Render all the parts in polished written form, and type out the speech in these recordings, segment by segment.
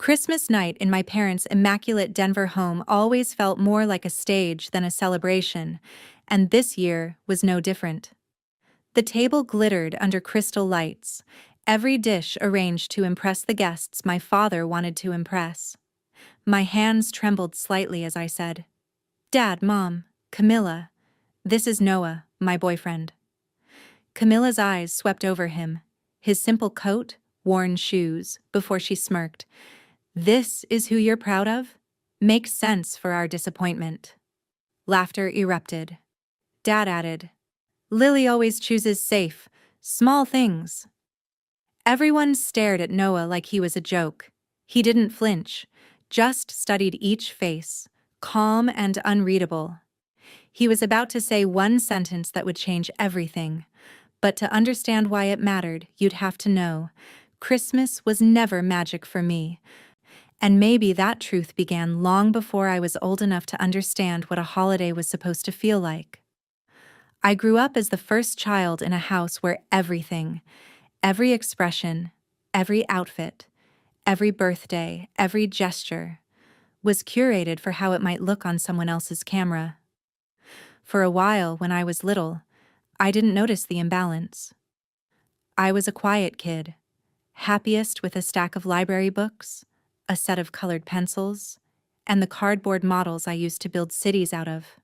Christmas night in my parents' immaculate Denver home always felt more like a stage than a celebration, and this year was no different. The table glittered under crystal lights, every dish arranged to impress the guests my father wanted to impress. My hands trembled slightly as I said, "Dad, Mom, Camilla, this is Noah, my boyfriend." Camilla's eyes swept over him, his simple coat, worn shoes, before she smirked. "This is who you're proud of? Makes sense for our disappointment." Laughter erupted. Dad added, "Lily always chooses safe, small things." Everyone stared at Noah like he was a joke. He didn't flinch, just studied each face, calm and unreadable. He was about to say one sentence that would change everything, but to understand why it mattered, you'd have to know. Christmas was never magic for me. And maybe that truth began long before I was old enough to understand what a holiday was supposed to feel like. I grew up as the first child in a house where everything, every expression, every outfit, every birthday, every gesture, was curated for how it might look on someone else's camera. For a while, when I was little, I didn't notice the imbalance. I was a quiet kid, happiest with a stack of library books, a set of colored pencils, and the cardboard models I used to build cities out of.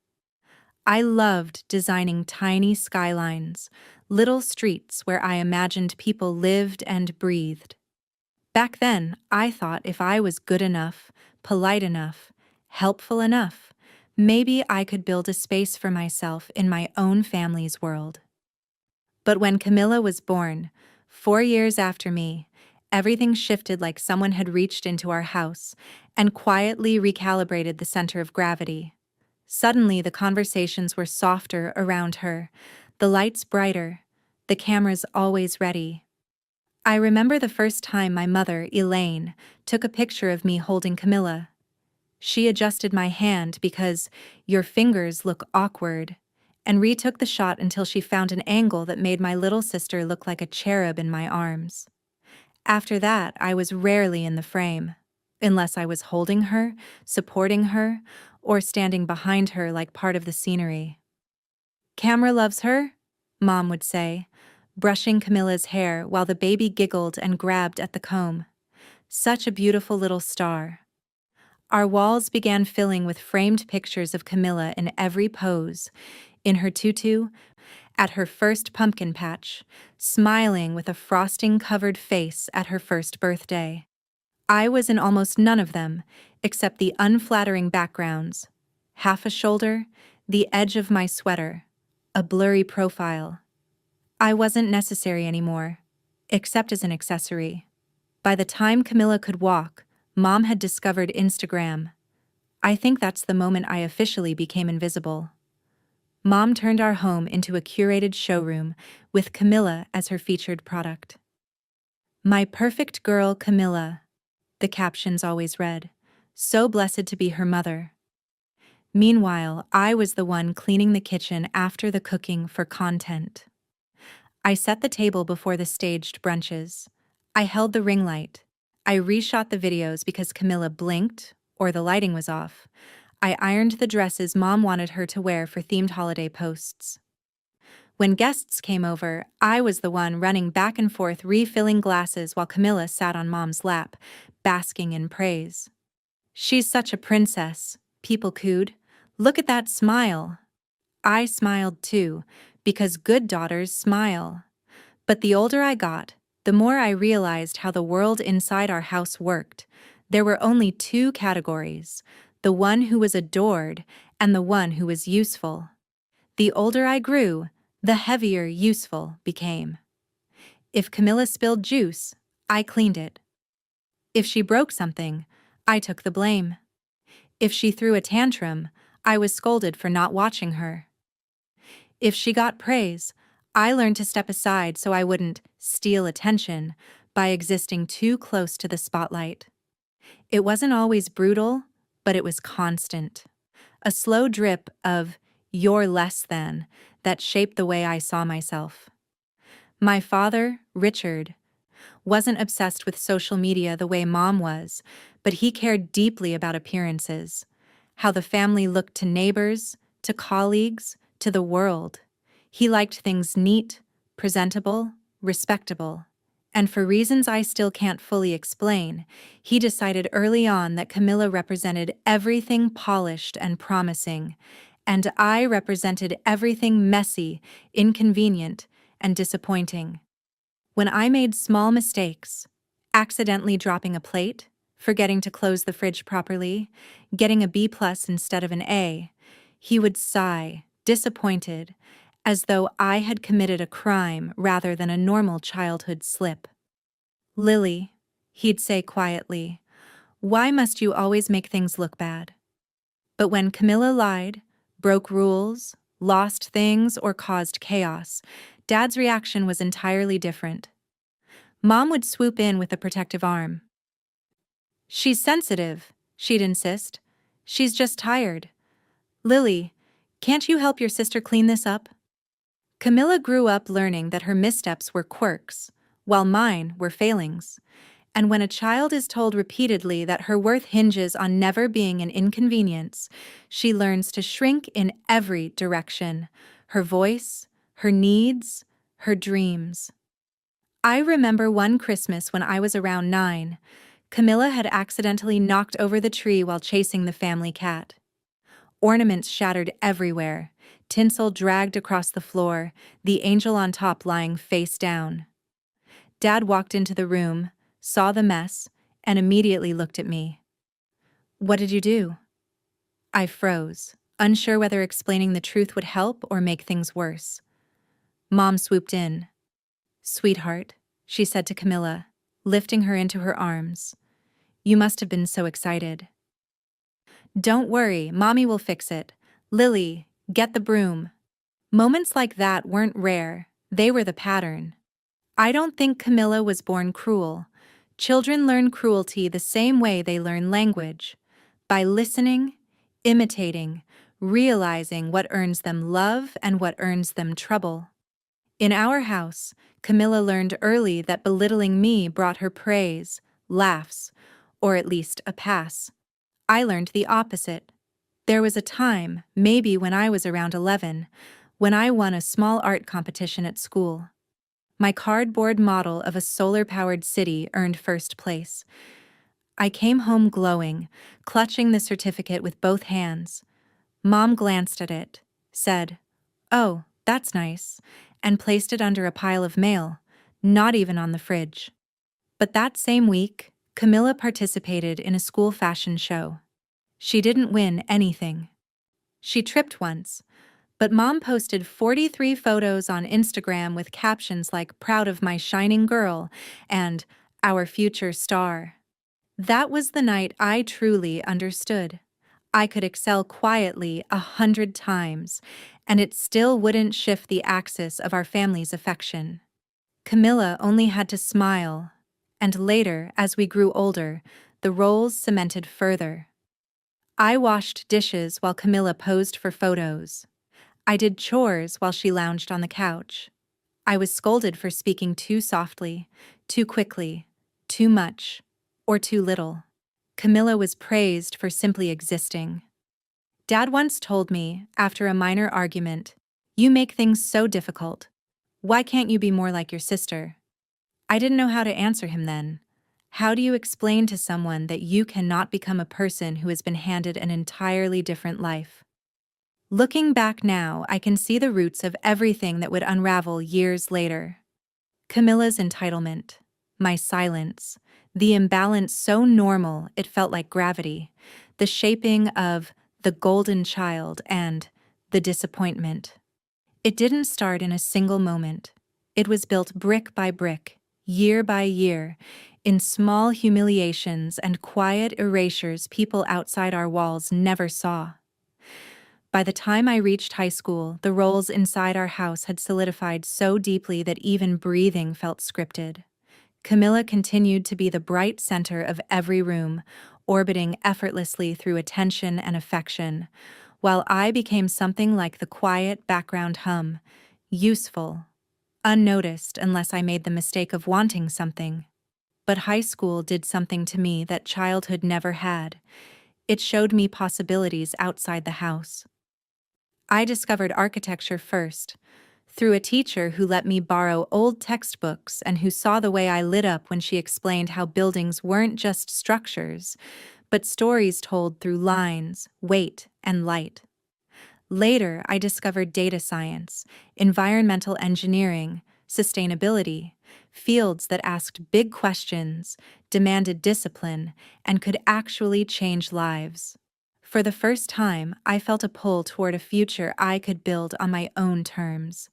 I loved designing tiny skylines, little streets where I imagined people lived and breathed. Back then, I thought if I was good enough, polite enough, helpful enough, maybe I could build a space for myself in my own family's world. But when Camilla was born, 4 years after me, everything shifted like someone had reached into our house and quietly recalibrated the center of gravity. Suddenly, the conversations were softer around her, the lights brighter, the cameras always ready. I remember the first time my mother, Elaine, took a picture of me holding Camilla. She adjusted my hand because "your fingers look awkward," and retook the shot until she found an angle that made my little sister look like a cherub in my arms. After that, I was rarely in the frame, unless I was holding her, supporting her, or standing behind her like part of the scenery. "Camera loves her," Mom would say, brushing Camilla's hair while the baby giggled and grabbed at the comb. "Such a beautiful little star." Our walls began filling with framed pictures of Camilla in every pose, in her tutu, at her first pumpkin patch, smiling with a frosting-covered face at her first birthday. I was in almost none of them, except the unflattering backgrounds. Half a shoulder, the edge of my sweater, a blurry profile. I wasn't necessary anymore, except as an accessory. By the time Camilla could walk, Mom had discovered Instagram. I think that's the moment I officially became invisible. Mom turned our home into a curated showroom, with Camilla as her featured product. "My perfect girl, Camilla," the captions always read. "So blessed to be her mother." Meanwhile, I was the one cleaning the kitchen after the cooking for content. I set the table before the staged brunches. I held the ring light. I reshot the videos because Camilla blinked, or the lighting was off. I ironed the dresses Mom wanted her to wear for themed holiday posts. When guests came over, I was the one running back and forth refilling glasses while Camilla sat on Mom's lap, basking in praise. "She's such a princess," people cooed. "Look at that smile." I smiled too, because good daughters smile. But the older I got, the more I realized how the world inside our house worked. There were only 2 categories: the one who was adored and the one who was useful. The older I grew, the heavier useful became. If Camilla spilled juice, I cleaned it. If she broke something, I took the blame. If she threw a tantrum, I was scolded for not watching her. If she got praise, I learned to step aside so I wouldn't steal attention by existing too close to the spotlight. It wasn't always brutal, but it was constant. A slow drip of "you're less than" that shaped the way I saw myself. My father, Richard, wasn't obsessed with social media the way Mom was, but he cared deeply about appearances, how the family looked to neighbors, to colleagues, to the world. He liked things neat, presentable, respectable. And for reasons I still can't fully explain, he decided early on that Camilla represented everything polished and promising, and I represented everything messy, inconvenient, and disappointing. When I made small mistakes, accidentally dropping a plate, forgetting to close the fridge properly, getting a B+ instead of an A, he would sigh, disappointed, as though I had committed a crime rather than a normal childhood slip. "Lily," he'd say quietly, "why must you always make things look bad?" But when Camilla lied, broke rules, lost things, or caused chaos, Dad's reaction was entirely different. Mom would swoop in with a protective arm. "She's sensitive," she'd insist. "She's just tired. Lily, can't you help your sister clean this up?" Camilla grew up learning that her missteps were quirks, while mine were failings. And when a child is told repeatedly that her worth hinges on never being an inconvenience, she learns to shrink in every direction: her voice, her needs, her dreams. I remember one Christmas when I was around 9. Camilla had accidentally knocked over the tree while chasing the family cat. Ornaments shattered everywhere, tinsel dragged across the floor, the angel on top lying face down. Dad walked into the room, saw the mess, and immediately looked at me. "What did you do?" I froze, unsure whether explaining the truth would help or make things worse. Mom swooped in. "Sweetheart," she said to Camilla, lifting her into her arms. "You must have been so excited." "Don't worry, Mommy will fix it. Lily, get the broom." Moments like that weren't rare, they were the pattern. I don't think Camilla was born cruel. Children learn cruelty the same way they learn language, by listening, imitating, realizing what earns them love and what earns them trouble. In our house, Camilla learned early that belittling me brought her praise, laughs, or at least a pass. I learned the opposite. There was a time, maybe when I was around 11, when I won a small art competition at school. My cardboard model of a solar-powered city earned first place. I came home glowing, clutching the certificate with both hands. Mom glanced at it, said, "Oh, that's nice," and placed it under a pile of mail, not even on the fridge. But that same week, Camilla participated in a school fashion show. She didn't win anything. She tripped once, but Mom posted 43 photos on Instagram with captions like "proud of my shining girl" and "our future star." That was the night I truly understood. I could excel quietly 100 times, and it still wouldn't shift the axis of our family's affection. Camilla only had to smile, and later, as we grew older, the roles cemented further. I washed dishes while Camilla posed for photos. I did chores while she lounged on the couch. I was scolded for speaking too softly, too quickly, too much, or too little. Camilla was praised for simply existing. Dad once told me, after a minor argument, "You make things so difficult. Why can't you be more like your sister?" I didn't know how to answer him then. How do you explain to someone that you cannot become a person who has been handed an entirely different life? Looking back now, I can see the roots of everything that would unravel years later. Camilla's entitlement, my silence, the imbalance so normal it felt like gravity, the shaping of the golden child and the disappointment. It didn't start in a single moment. It was built brick by brick, year by year, in small humiliations and quiet erasures people outside our walls never saw. By the time I reached high school, the roles inside our house had solidified so deeply that even breathing felt scripted. Camilla continued to be the bright center of every room, orbiting effortlessly through attention and affection, while I became something like the quiet background hum, useful, unnoticed unless I made the mistake of wanting something. But high school did something to me that childhood never had. It showed me possibilities outside the house. I discovered architecture first, through a teacher who let me borrow old textbooks and who saw the way I lit up when she explained how buildings weren't just structures, but stories told through lines, weight, and light. Later, I discovered data science, environmental engineering, sustainability, fields that asked big questions, demanded discipline, and could actually change lives. For the first time, I felt a pull toward a future I could build on my own terms.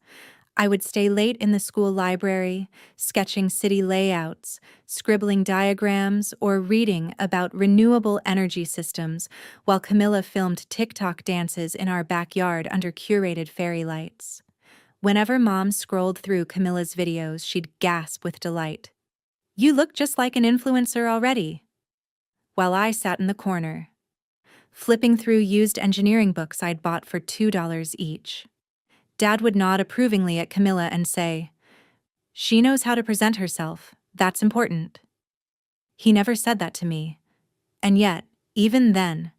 I would stay late in the school library, sketching city layouts, scribbling diagrams, or reading about renewable energy systems while Camilla filmed TikTok dances in our backyard under curated fairy lights. Whenever Mom scrolled through Camilla's videos, she'd gasp with delight. "You look just like an influencer already." While I sat in the corner, flipping through used engineering books I'd bought for $2 each. Dad would nod approvingly at Camilla and say, "She knows how to present herself, that's important." He never said that to me, and yet, even then,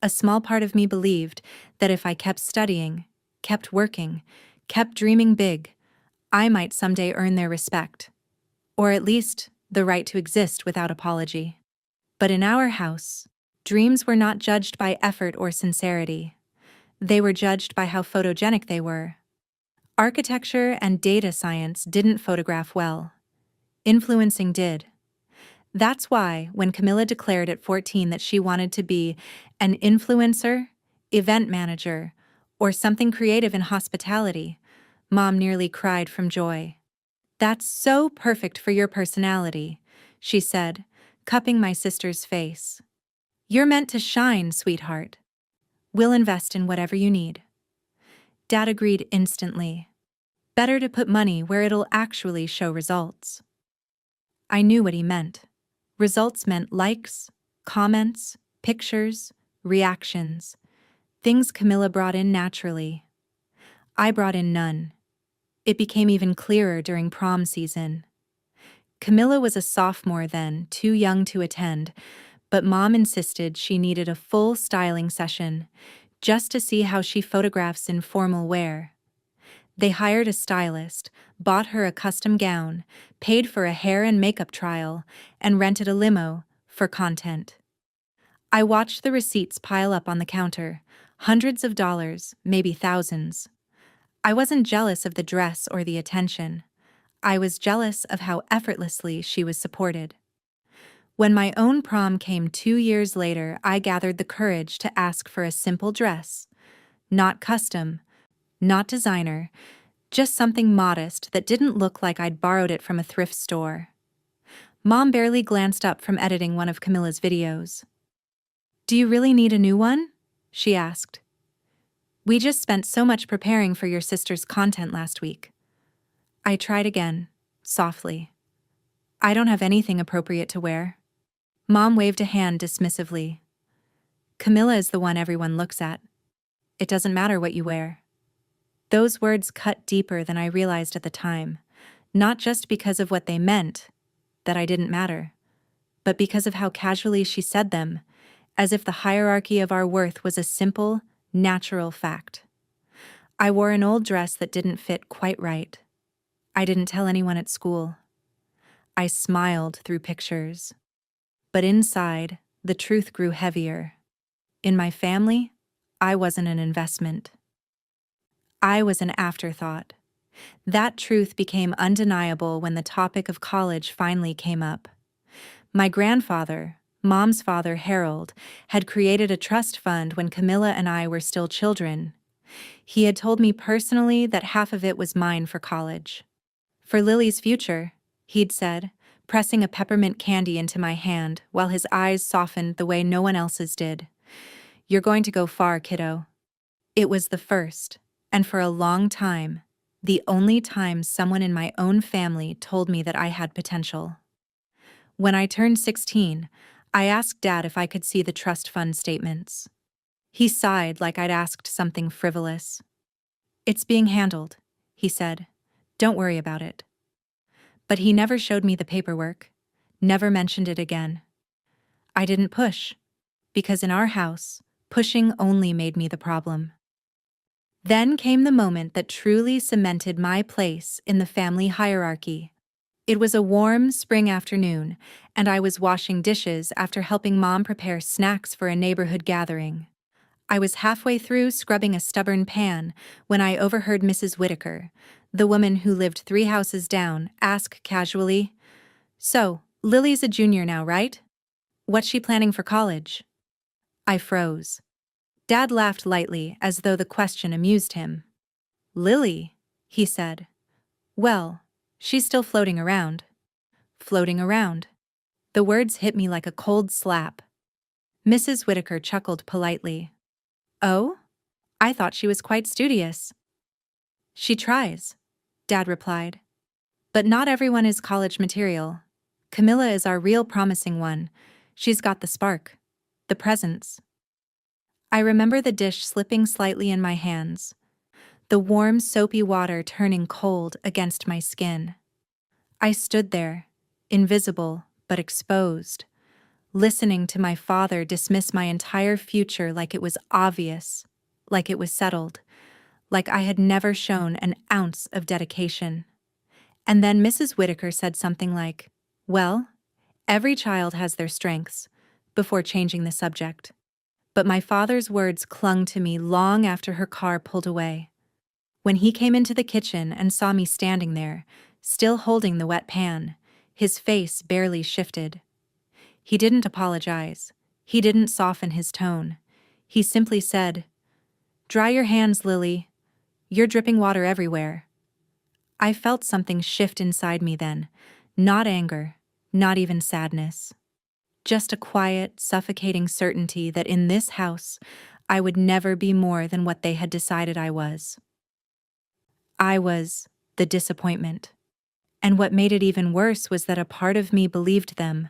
a small part of me believed that if I kept studying, kept working, kept dreaming big, I might someday earn their respect, or at least the right to exist without apology. But in our house, dreams were not judged by effort or sincerity. They were judged by how photogenic they were. Architecture and data science didn't photograph well. Influencing did. That's why, when Camilla declared at 14 that she wanted to be an influencer, event manager, or something creative in hospitality, Mom nearly cried from joy. "That's so perfect for your personality," she said, cupping my sister's face. "You're meant to shine, sweetheart. We'll invest in whatever you need." Dad agreed instantly. Better to put money where it'll actually show results. I knew what he meant. Results meant likes, comments, pictures, reactions. Things Camilla brought in naturally. I brought in none. It became even clearer during prom season. Camilla was a sophomore then, too young to attend, but Mom insisted she needed a full styling session, just to see how she photographs in formal wear. They hired a stylist, bought her a custom gown, paid for a hair and makeup trial, and rented a limo for content. I watched the receipts pile up on the counter, hundreds of dollars, maybe thousands. I wasn't jealous of the dress or the attention. I was jealous of how effortlessly she was supported. When my own prom came 2 years later, I gathered the courage to ask for a simple dress. Not custom, not designer, just something modest that didn't look like I'd borrowed it from a thrift store. Mom barely glanced up from editing one of Camilla's videos. "Do you really need a new one?" she asked. "We just spent so much preparing for your sister's content last week." I tried again, softly. "I don't have anything appropriate to wear." Mom waved a hand dismissively. "Camilla is the one everyone looks at. It doesn't matter what you wear." Those words cut deeper than I realized at the time, not just because of what they meant, that I didn't matter, but because of how casually she said them, as if the hierarchy of our worth was a simple, natural fact. I wore an old dress that didn't fit quite right. I didn't tell anyone at school. I smiled through pictures. But inside, the truth grew heavier. In my family, I wasn't an investment. I was an afterthought. That truth became undeniable when the topic of college finally came up. My grandfather, Mom's father Harold, had created a trust fund when Camilla and I were still children. He had told me personally that half of it was mine for college. "For Lily's future," he'd said, pressing a peppermint candy into my hand while his eyes softened the way no one else's did. "You're going to go far, kiddo." It was the first, and for a long time, the only time someone in my own family told me that I had potential. When I turned 16, I asked Dad if I could see the trust fund statements. He sighed like I'd asked something frivolous. "It's being handled," he said. "Don't worry about it." But he never showed me the paperwork. never mentioned it again. I didn't push, because in our house, pushing only made me the problem. Then came the moment that truly cemented my place in the family hierarchy. It was a warm spring afternoon, and I was washing dishes after helping Mom prepare snacks for a neighborhood gathering. I was halfway through scrubbing a stubborn pan when I overheard Mrs. Whitaker, the woman who lived 3 houses down, ask casually, "So, Lily's a junior now, right? What's she planning for college?" I froze. Dad laughed lightly as though the question amused him. "Lily," he said. "Well, she's still floating around." Floating around. The words hit me like a cold slap. Mrs. Whitaker chuckled politely. "Oh? I thought she was quite studious." "She tries," Dad replied. "But not everyone is college material. Camilla is our real promising one. She's got the spark. The presence." I remember the dish slipping slightly in my hands, the warm, soapy water turning cold against my skin. I stood there, invisible but exposed, listening to my father dismiss my entire future like it was obvious, like it was settled, like I had never shown an ounce of dedication. And then Mrs. Whitaker said something like, "Well, every child has their strengths," before changing the subject. But my father's words clung to me long after her car pulled away. When he came into the kitchen and saw me standing there, still holding the wet pan, his face barely shifted. He didn't apologize. He didn't soften his tone. He simply said, "Dry your hands, Lily. You're dripping water everywhere." I felt something shift inside me then, not anger, not even sadness. Just a quiet, suffocating certainty that in this house, I would never be more than what they had decided I was. I was the disappointment. And what made it even worse was that a part of me believed them,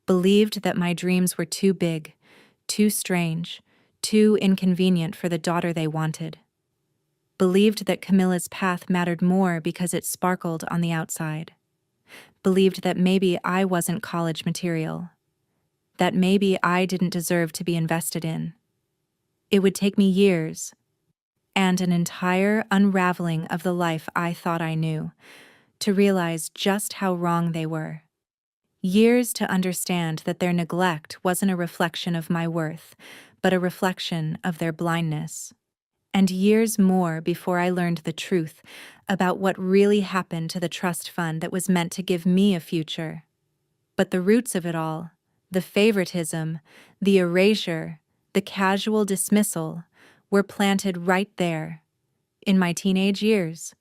believed that my dreams were too big, too strange, too inconvenient for the daughter they wanted. Believed that Camilla's path mattered more because it sparkled on the outside. Believed that maybe I wasn't college material. That maybe I didn't deserve to be invested in. It would take me years, and an entire unraveling of the life I thought I knew, to realize just how wrong they were. Years to understand that their neglect wasn't a reflection of my worth, but a reflection of their blindness. And years more before I learned the truth about what really happened to the trust fund that was meant to give me a future. But the roots of it all, the favoritism, the erasure, the casual dismissal, were planted right there, in my teenage years,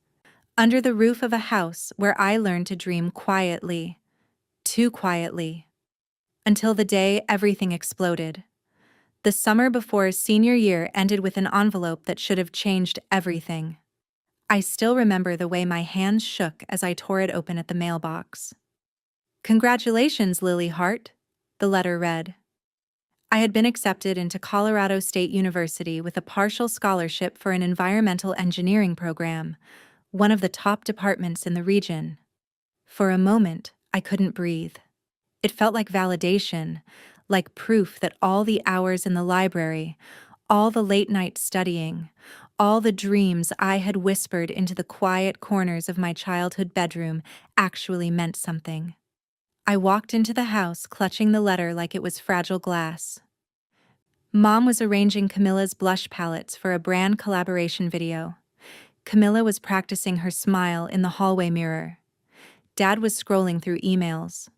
under the roof of a house where I learned to dream quietly, too quietly, until the day everything exploded. The summer before senior year ended with an envelope that should have changed everything. I still remember the way my hands shook as I tore it open at the mailbox. "Congratulations, Lily Hart," the letter read. I had been accepted into Colorado State University with a partial scholarship for an environmental engineering program, one of the top departments in the region. For a moment, I couldn't breathe. It felt like validation, like proof that all the hours in the library, all the late night studying, all the dreams I had whispered into the quiet corners of my childhood bedroom actually meant something. I walked into the house clutching the letter like it was fragile glass. Mom was arranging Camilla's blush palettes for a brand collaboration video. Camilla was practicing her smile in the hallway mirror. Dad was scrolling through emails.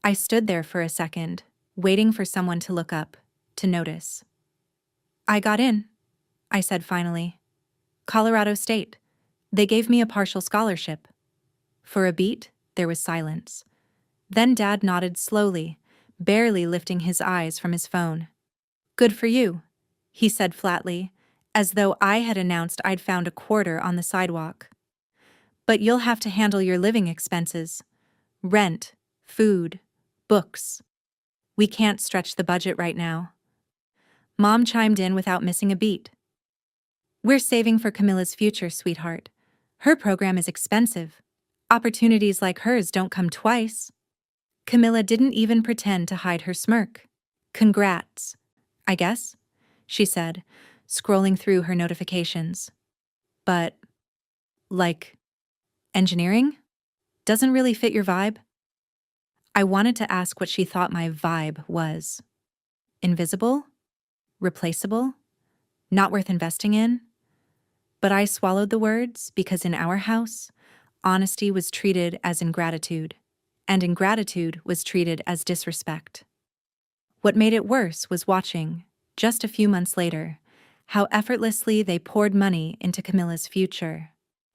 I stood there for a second, waiting for someone to look up, to notice. "I got in," I said finally. "Colorado State. They gave me a partial scholarship." For a beat, there was silence. Then Dad nodded slowly, barely lifting his eyes from his phone. "Good for you," he said flatly, as though I had announced I'd found a quarter on the sidewalk. "But you'll have to handle your living expenses. Rent, food, books. We can't stretch the budget right now." Mom chimed in without missing a beat. "We're saving for Camilla's future, sweetheart. Her program is expensive. Opportunities like hers don't come twice." Camilla didn't even pretend to hide her smirk. Congrats, I guess, she said, scrolling through her notifications. But, like, engineering? Doesn't really fit your vibe? I wanted to ask what she thought my vibe was. Invisible? Replaceable? Not worth investing in? But I swallowed the words because in our house, honesty was treated as ingratitude, and ingratitude was treated as disrespect. What made it worse was watching, just a few months later, how effortlessly they poured money into Camilla's future.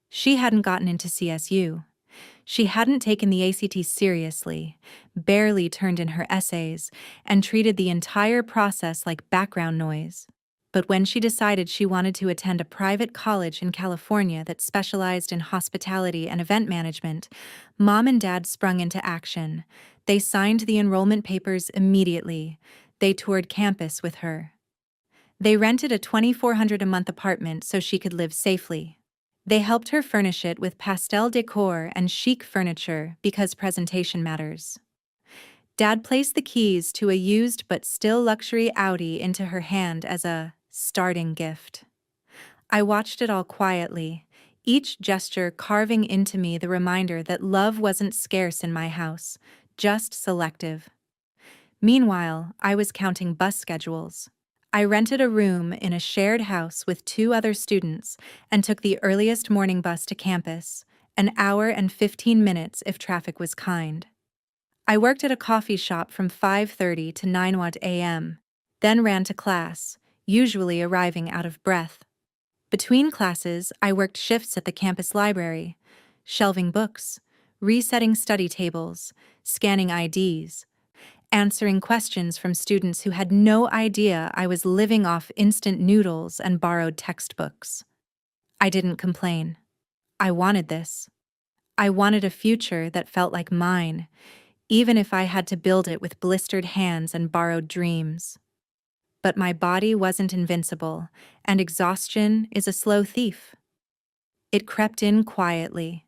She hadn't gotten into CSU. She hadn't taken the ACT seriously, barely turned in her essays, and treated the entire process like background noise. But when she decided she wanted to attend a private college in California that specialized in hospitality and event management, Mom and Dad sprung into action. They signed the enrollment papers immediately. They toured campus with her. They rented a $2,400 a month apartment so she could live safely. They helped her furnish it with pastel decor and chic furniture because presentation matters. Dad placed the keys to a used but still luxury Audi into her hand as a starting gift. I watched it all quietly, each gesture carving into me the reminder that love wasn't scarce in my house, just selective. Meanwhile, I was counting bus schedules. I rented a room in a shared house with 2 other students and took the earliest morning bus to campus, an hour and 15 minutes if traffic was kind. I worked at a coffee shop from 5:30 to 9 a.m., then ran to class, usually arriving out of breath. Between classes, I worked shifts at the campus library, shelving books, resetting study tables, scanning IDs, answering questions from students who had no idea I was living off instant noodles and borrowed textbooks. I didn't complain. I wanted this. I wanted a future that felt like mine, even if I had to build it with blistered hands and borrowed dreams. But my body wasn't invincible, and exhaustion is a slow thief. It crept in quietly,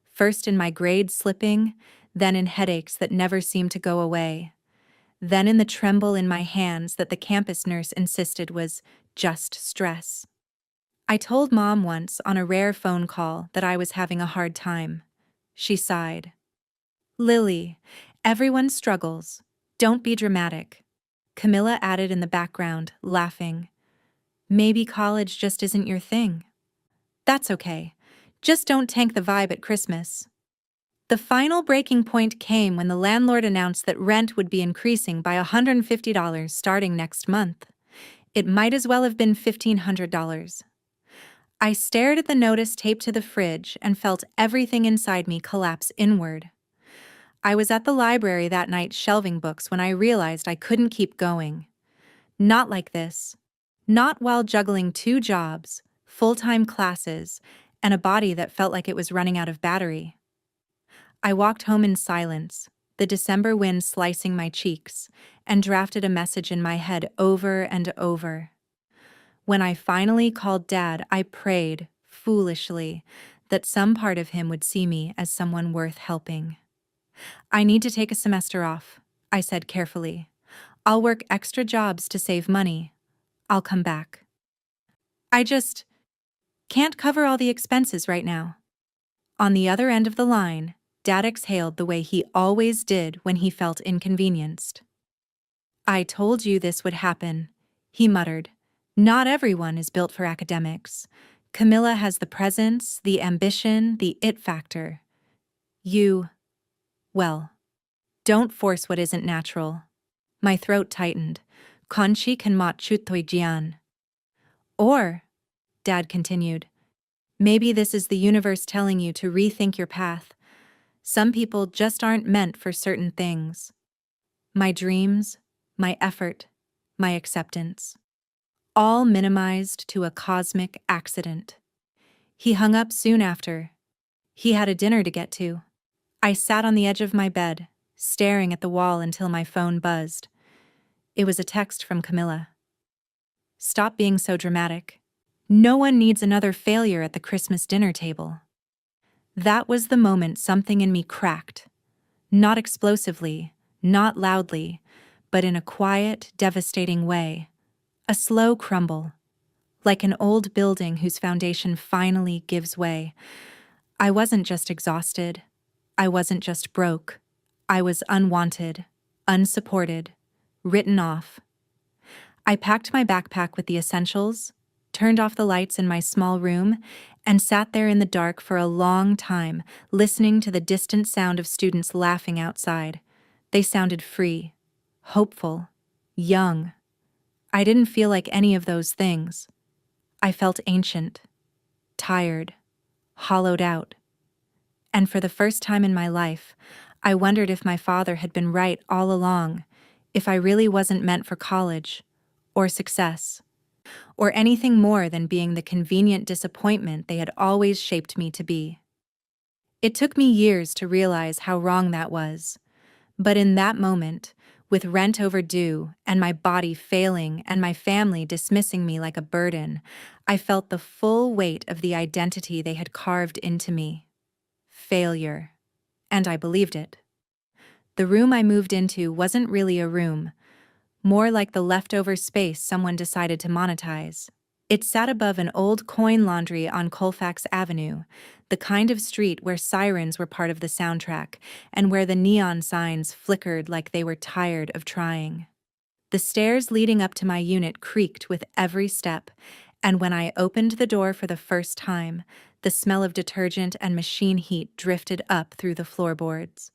first in my grades slipping, then in headaches that never seemed to go away, then in the tremble in my hands that the campus nurse insisted was just stress. I told Mom once on a rare phone call that I was having a hard time. She sighed. Lily, everyone struggles. Don't be dramatic. Camilla added in the background, laughing. Maybe college just isn't your thing. That's okay. Just don't tank the vibe at Christmas. The final breaking point came when the landlord announced that rent would be increasing by $150 starting next month. It might as well have been $1,500. I stared at the notice taped to the fridge and felt everything inside me collapse inward. I was at the library that night shelving books when I realized I couldn't keep going. Not like this. Not while juggling 2 jobs, full-time classes, and a body that felt like it was running out of battery. I walked home in silence, the December wind slicing my cheeks, and drafted a message in my head over and over. When I finally called Dad, I prayed, foolishly, that some part of him would see me as someone worth helping. I need to take a semester off, I said carefully. I'll work extra jobs to save money. I'll come back. I just can't cover all the expenses right now. On the other end of the line, Dad exhaled the way he always did when he felt inconvenienced. I told you this would happen, he muttered. Not everyone is built for academics. Camilla has the presence, the ambition, the it factor. Well, don't force what isn't natural. My throat tightened. Conchi kan mat chutoi jian. Or, Dad continued, maybe this is the universe telling you to rethink your path. Some people just aren't meant for certain things. My dreams, my effort, my acceptance. All minimized to a cosmic accident. He hung up soon after. He had a dinner to get to. I sat on the edge of my bed, staring at the wall until my phone buzzed. It was a text from Camilla. Stop being so dramatic. No one needs another failure at the Christmas dinner table. That was the moment something in me cracked. Not explosively, not loudly, but in a quiet, devastating way. A slow crumble, like an old building whose foundation finally gives way. I wasn't just exhausted. I wasn't just broke. I was unwanted, unsupported, written off. I packed my backpack with the essentials, turned off the lights in my small room, and sat there in the dark for a long time, listening to the distant sound of students laughing outside. They sounded free, hopeful, young. I didn't feel like any of those things. I felt ancient, tired, hollowed out. And for the first time in my life, I wondered if my father had been right all along, if I really wasn't meant for college, or success, or anything more than being the convenient disappointment they had always shaped me to be. It took me years to realize how wrong that was, but in that moment, with rent overdue and my body failing and my family dismissing me like a burden, I felt the full weight of the identity they had carved into me. Failure. And I believed it. The room I moved into wasn't really a room, more like the leftover space someone decided to monetize. It sat above an old coin laundry on Colfax Avenue, the kind of street where sirens were part of the soundtrack and where the neon signs flickered like they were tired of trying. The stairs leading up to my unit creaked with every step, and when I opened the door for the first time, the smell of detergent and machine heat drifted up through the floorboards.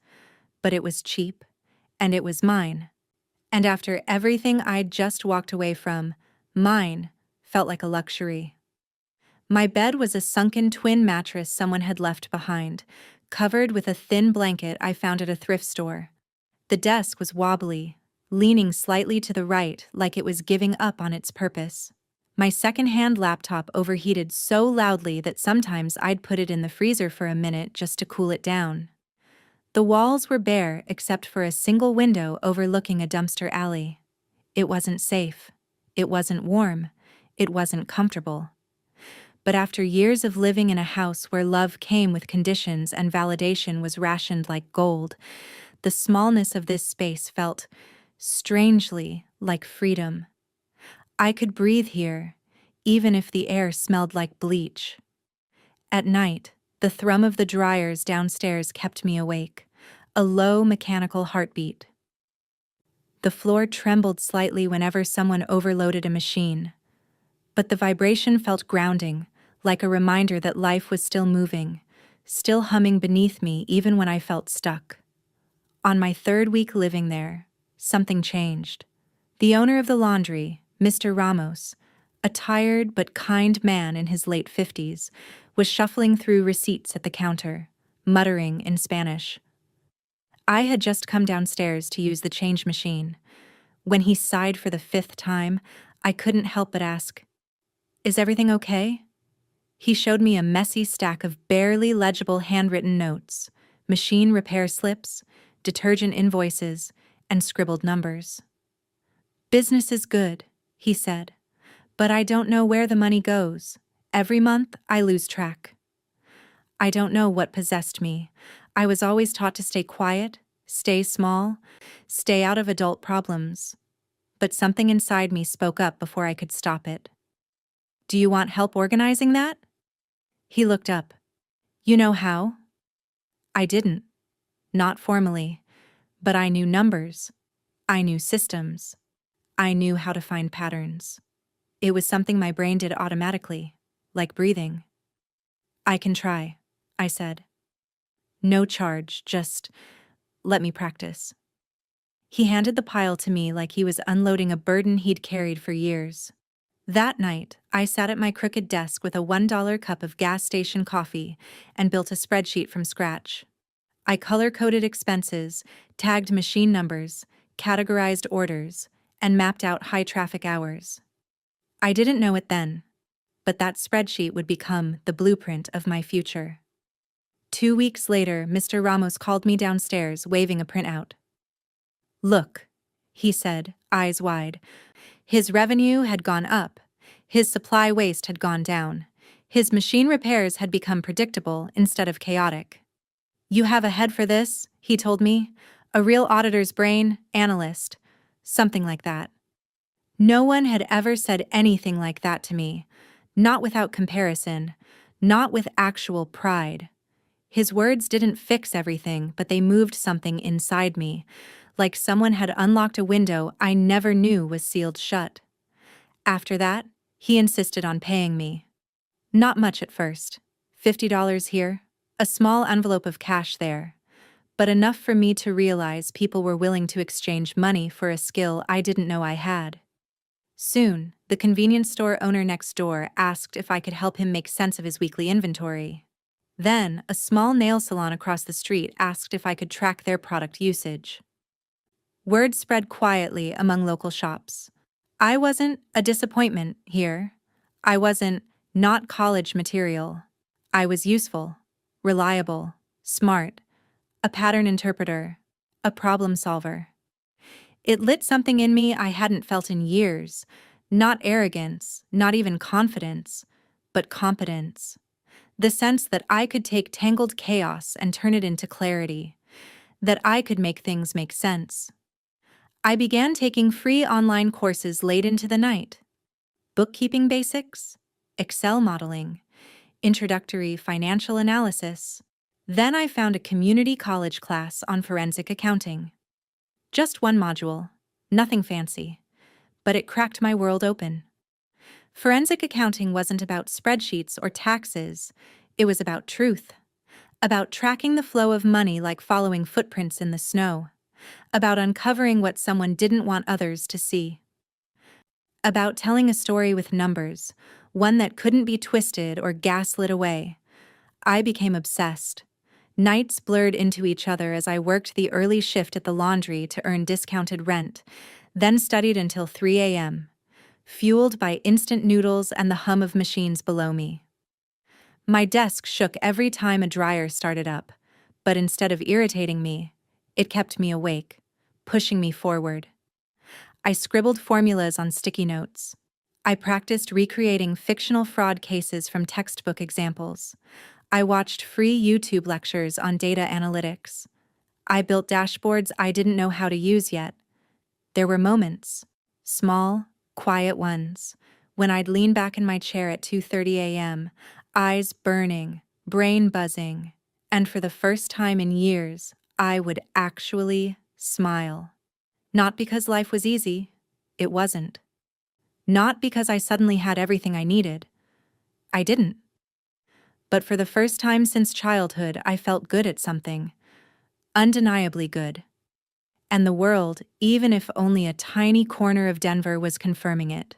But it was cheap, and it was mine. And after everything I'd just walked away from, mine felt like a luxury. My bed was a sunken twin mattress someone had left behind, covered with a thin blanket I found at a thrift store. The desk was wobbly, leaning slightly to the right like it was giving up on its purpose. My second-hand laptop overheated so loudly that sometimes I'd put it in the freezer for a minute just to cool it down. The walls were bare except for a single window overlooking a dumpster alley. It wasn't safe. It wasn't warm. It wasn't comfortable. But after years of living in a house where love came with conditions and validation was rationed like gold, the smallness of this space felt, strangely, like freedom. I could breathe here, even if the air smelled like bleach. At night, the thrum of the dryers downstairs kept me awake, a low mechanical heartbeat. The floor trembled slightly whenever someone overloaded a machine, but the vibration felt grounding, like a reminder that life was still moving, still humming beneath me even when I felt stuck. On my third week living there, something changed. The owner of the laundry, Mr. Ramos, a tired but kind man in his late 50s, was shuffling through receipts at the counter, muttering in Spanish. I had just come downstairs to use the change machine. When he sighed for the 5th time, I couldn't help but ask, "Is everything okay?" He showed me a messy stack of barely legible handwritten notes, machine repair slips, detergent invoices, and scribbled numbers. "Business is good," he said, "but I don't know where the money goes. Every month, I lose track." I don't know what possessed me. I was always taught to stay quiet, stay small, stay out of adult problems. But something inside me spoke up before I could stop it. "Do you want help organizing that?" He looked up. "You know how?" I didn't. Not formally. But I knew numbers. I knew systems. I knew how to find patterns. It was something my brain did automatically, like breathing. "I can try," I said. "No charge, just let me practice." He handed the pile to me like he was unloading a burden he'd carried for years. That night, I sat at my crooked desk with a $1 cup of gas station coffee and built a spreadsheet from scratch. I color-coded expenses, tagged machine numbers, categorized orders, and mapped out high-traffic hours. I didn't know it then, but that spreadsheet would become the blueprint of my future. 2 weeks later, Mr. Ramos called me downstairs, waving a printout. "Look," he said, eyes wide. His revenue had gone up. His supply waste had gone down. His machine repairs had become predictable instead of chaotic. "You have a head for this," he told me. "A real auditor's brain, analyst." Something like that. No one had ever said anything like that to me. Not without comparison. Not with actual pride. His words didn't fix everything, but they moved something inside me, like someone had unlocked a window I never knew was sealed shut. After that, he insisted on paying me. Not much at first. $50 here, a small envelope of cash there, but enough for me to realize people were willing to exchange money for a skill I didn't know I had. Soon, the convenience store owner next door asked if I could help him make sense of his weekly inventory. Then, a small nail salon across the street asked if I could track their product usage. Word spread quietly among local shops. I wasn't a disappointment here. I wasn't not college material. I was useful, reliable, smart, a pattern interpreter, a problem solver. It lit something in me I hadn't felt in years. Not arrogance, not even confidence, but competence. The sense that I could take tangled chaos and turn it into clarity. That I could make things make sense. I began taking free online courses late into the night. Bookkeeping basics, Excel modeling, introductory financial analysis. Then I found a community college class on forensic accounting. Just one module, nothing fancy, but it cracked my world open. Forensic accounting wasn't about spreadsheets or taxes, it was about truth. About tracking the flow of money like following footprints in the snow. About uncovering what someone didn't want others to see. About telling a story with numbers, one that couldn't be twisted or gaslit away. I became obsessed. Nights blurred into each other as I worked the early shift at the laundry to earn discounted rent, then studied until 3 a.m., fueled by instant noodles and the hum of machines below me. My desk shook every time a dryer started up, but instead of irritating me, it kept me awake, pushing me forward. I scribbled formulas on sticky notes. I practiced recreating fictional fraud cases from textbook examples. I watched free YouTube lectures on data analytics. I built dashboards I didn't know how to use yet. There were moments, small, quiet ones, when I'd lean back in my chair at 2:30 a.m., eyes burning, brain buzzing, and for the first time in years, I would actually smile. Not because life was easy, it wasn't. Not because I suddenly had everything I needed. I didn't. But for the first time since childhood, I felt good at something. Undeniably good. And the world, even if only a tiny corner of Denver, was confirming it.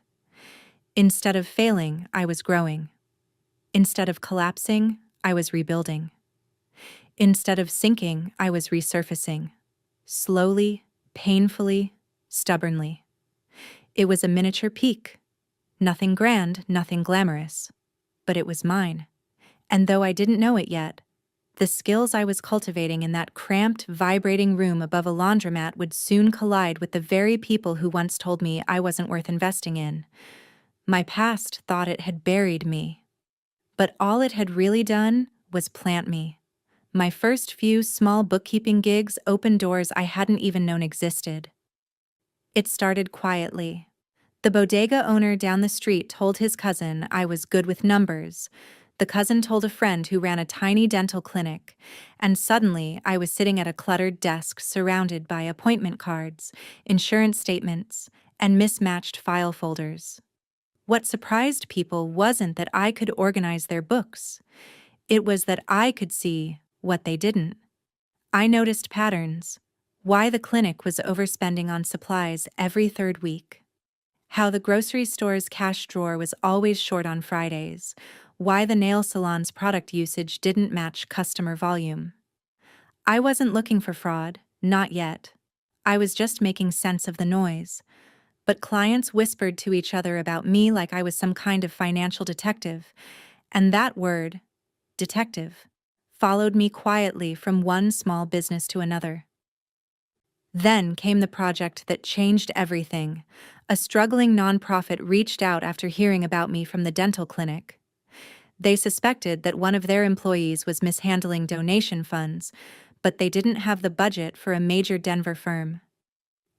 Instead of failing, I was growing. Instead of collapsing, I was rebuilding. Instead of sinking, I was resurfacing. Slowly, painfully, stubbornly. It was a miniature peak. Nothing grand, nothing glamorous. But it was mine. And though I didn't know it yet, the skills I was cultivating in that cramped, vibrating room above a laundromat would soon collide with the very people who once told me I wasn't worth investing in. My past thought it had buried me. But all it had really done was plant me. My first few small bookkeeping gigs opened doors I hadn't even known existed. It started quietly. The bodega owner down the street told his cousin I was good with numbers. The cousin told a friend who ran a tiny dental clinic, and suddenly I was sitting at a cluttered desk surrounded by appointment cards, insurance statements, and mismatched file folders. What surprised people wasn't that I could organize their books. It was that I could see what they didn't. I noticed patterns. Why the clinic was overspending on supplies every third week. How the grocery store's cash drawer was always short on Fridays. Why the nail salon's product usage didn't match customer volume. I wasn't looking for fraud, not yet. I was just making sense of the noise. But clients whispered to each other about me like I was some kind of financial detective, and that word, detective, followed me quietly from one small business to another. Then came the project that changed everything. A struggling nonprofit reached out after hearing about me from the dental clinic. They suspected that one of their employees was mishandling donation funds, but they didn't have the budget for a major Denver firm.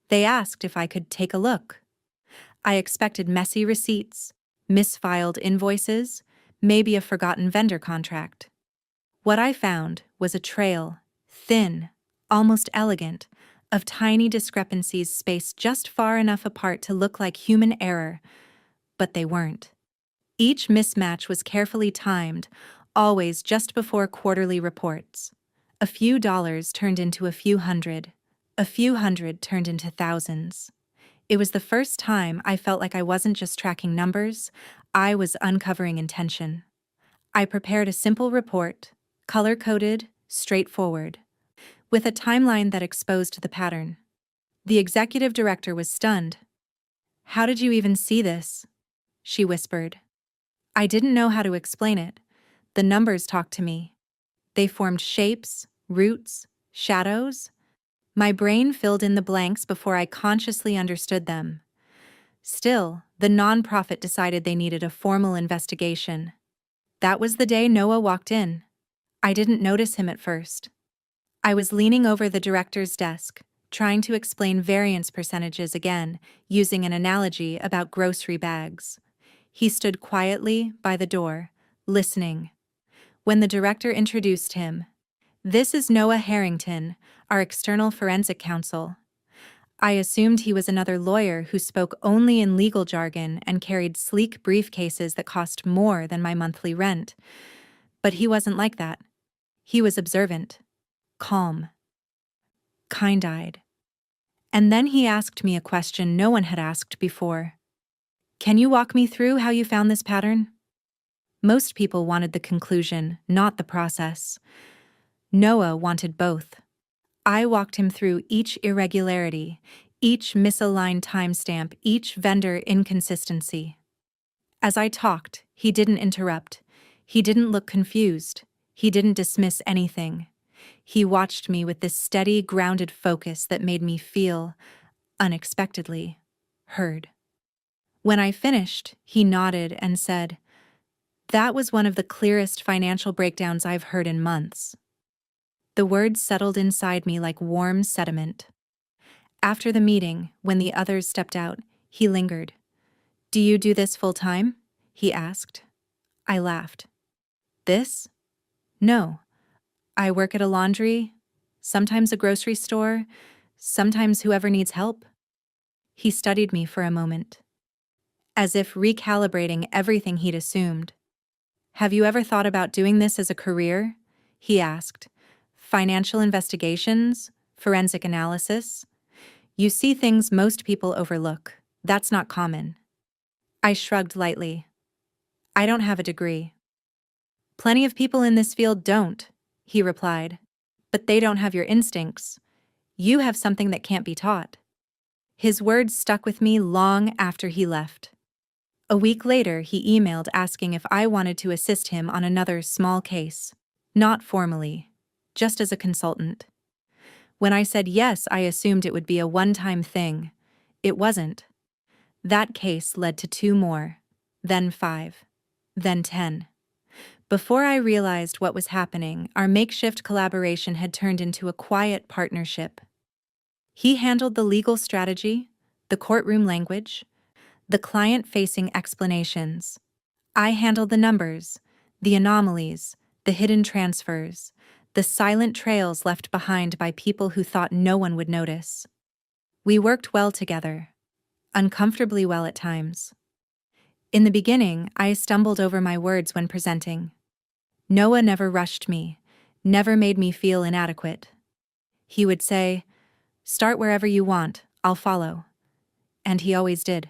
They asked if I could take a look. I expected messy receipts, misfiled invoices, maybe a forgotten vendor contract. What I found was a trail, thin, almost elegant, of tiny discrepancies spaced just far enough apart to look like human error, but they weren't. Each mismatch was carefully timed, always just before quarterly reports. A few dollars turned into a few hundred turned into thousands. It was the first time I felt like I wasn't just tracking numbers, I was uncovering intention. I prepared a simple report, color-coded, straightforward, with a timeline that exposed the pattern. The executive director was stunned. "How did you even see this?" she whispered. I didn't know how to explain it. The numbers talked to me. They formed shapes, roots, shadows. My brain filled in the blanks before I consciously understood them. Still, the nonprofit decided they needed a formal investigation. That was the day Noah walked in. I didn't notice him at first. I was leaning over the director's desk, trying to explain variance percentages again, using an analogy about grocery bags. He stood quietly by the door, listening. When the director introduced him, "This is Noah Harrington, our external forensic counsel." I assumed he was another lawyer who spoke only in legal jargon and carried sleek briefcases that cost more than my monthly rent. But he wasn't like that. He was observant, calm, kind-eyed. And then he asked me a question no one had asked before. "Can you walk me through how you found this pattern?" Most people wanted the conclusion, not the process. Noah wanted both. I walked him through each irregularity, each misaligned timestamp, each vendor inconsistency. As I talked, he didn't interrupt. He didn't look confused. He didn't dismiss anything. He watched me with this steady, grounded focus that made me feel, unexpectedly, heard. When I finished, he nodded and said, "That was one of the clearest financial breakdowns I've heard in months." The words settled inside me like warm sediment. After the meeting, when the others stepped out, he lingered. "Do you do this full-time?" he asked. I laughed. "This? No. I work at a laundry, sometimes a grocery store, sometimes whoever needs help." He studied me for a moment, as if recalibrating everything he'd assumed. "Have you ever thought about doing this as a career?" he asked. "Financial investigations? Forensic analysis? You see things most people overlook. That's not common." I shrugged lightly. "I don't have a degree." "Plenty of people in this field don't," he replied. "But they don't have your instincts. You have something that can't be taught." His words stuck with me long after he left. A week later, he emailed asking if I wanted to assist him on another small case. Not formally, just as a consultant. When I said yes, I assumed it would be a one-time thing. It wasn't. That case led to 2 more, then 5, then 10. Before I realized what was happening, our makeshift collaboration had turned into a quiet partnership. He handled the legal strategy, the courtroom language, the client-facing explanations. I handled the numbers, the anomalies, the hidden transfers, the silent trails left behind by people who thought no one would notice. We worked well together, uncomfortably well at times. In the beginning, I stumbled over my words when presenting. Noah never rushed me, never made me feel inadequate. He would say, "Start wherever you want, I'll follow." And he always did.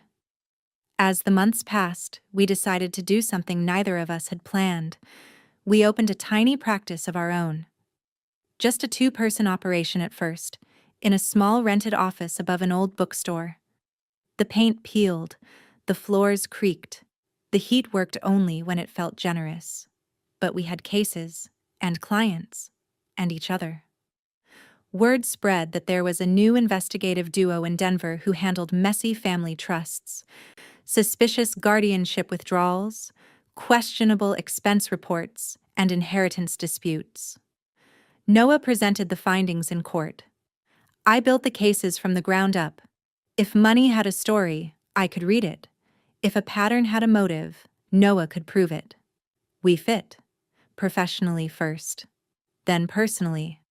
As the months passed, we decided to do something neither of us had planned. We opened a tiny practice of our own. Just a 2-person operation at first, in a small rented office above an old bookstore. The paint peeled, the floors creaked, the heat worked only when it felt generous. But we had cases, and clients, and each other. Word spread that there was a new investigative duo in Denver who handled messy family trusts, suspicious guardianship withdrawals, questionable expense reports, and inheritance disputes. Noah presented the findings in court. I built the cases from the ground up. If money had a story, I could read it. If a pattern had a motive, Noah could prove it. We fit. Professionally first. Then personally.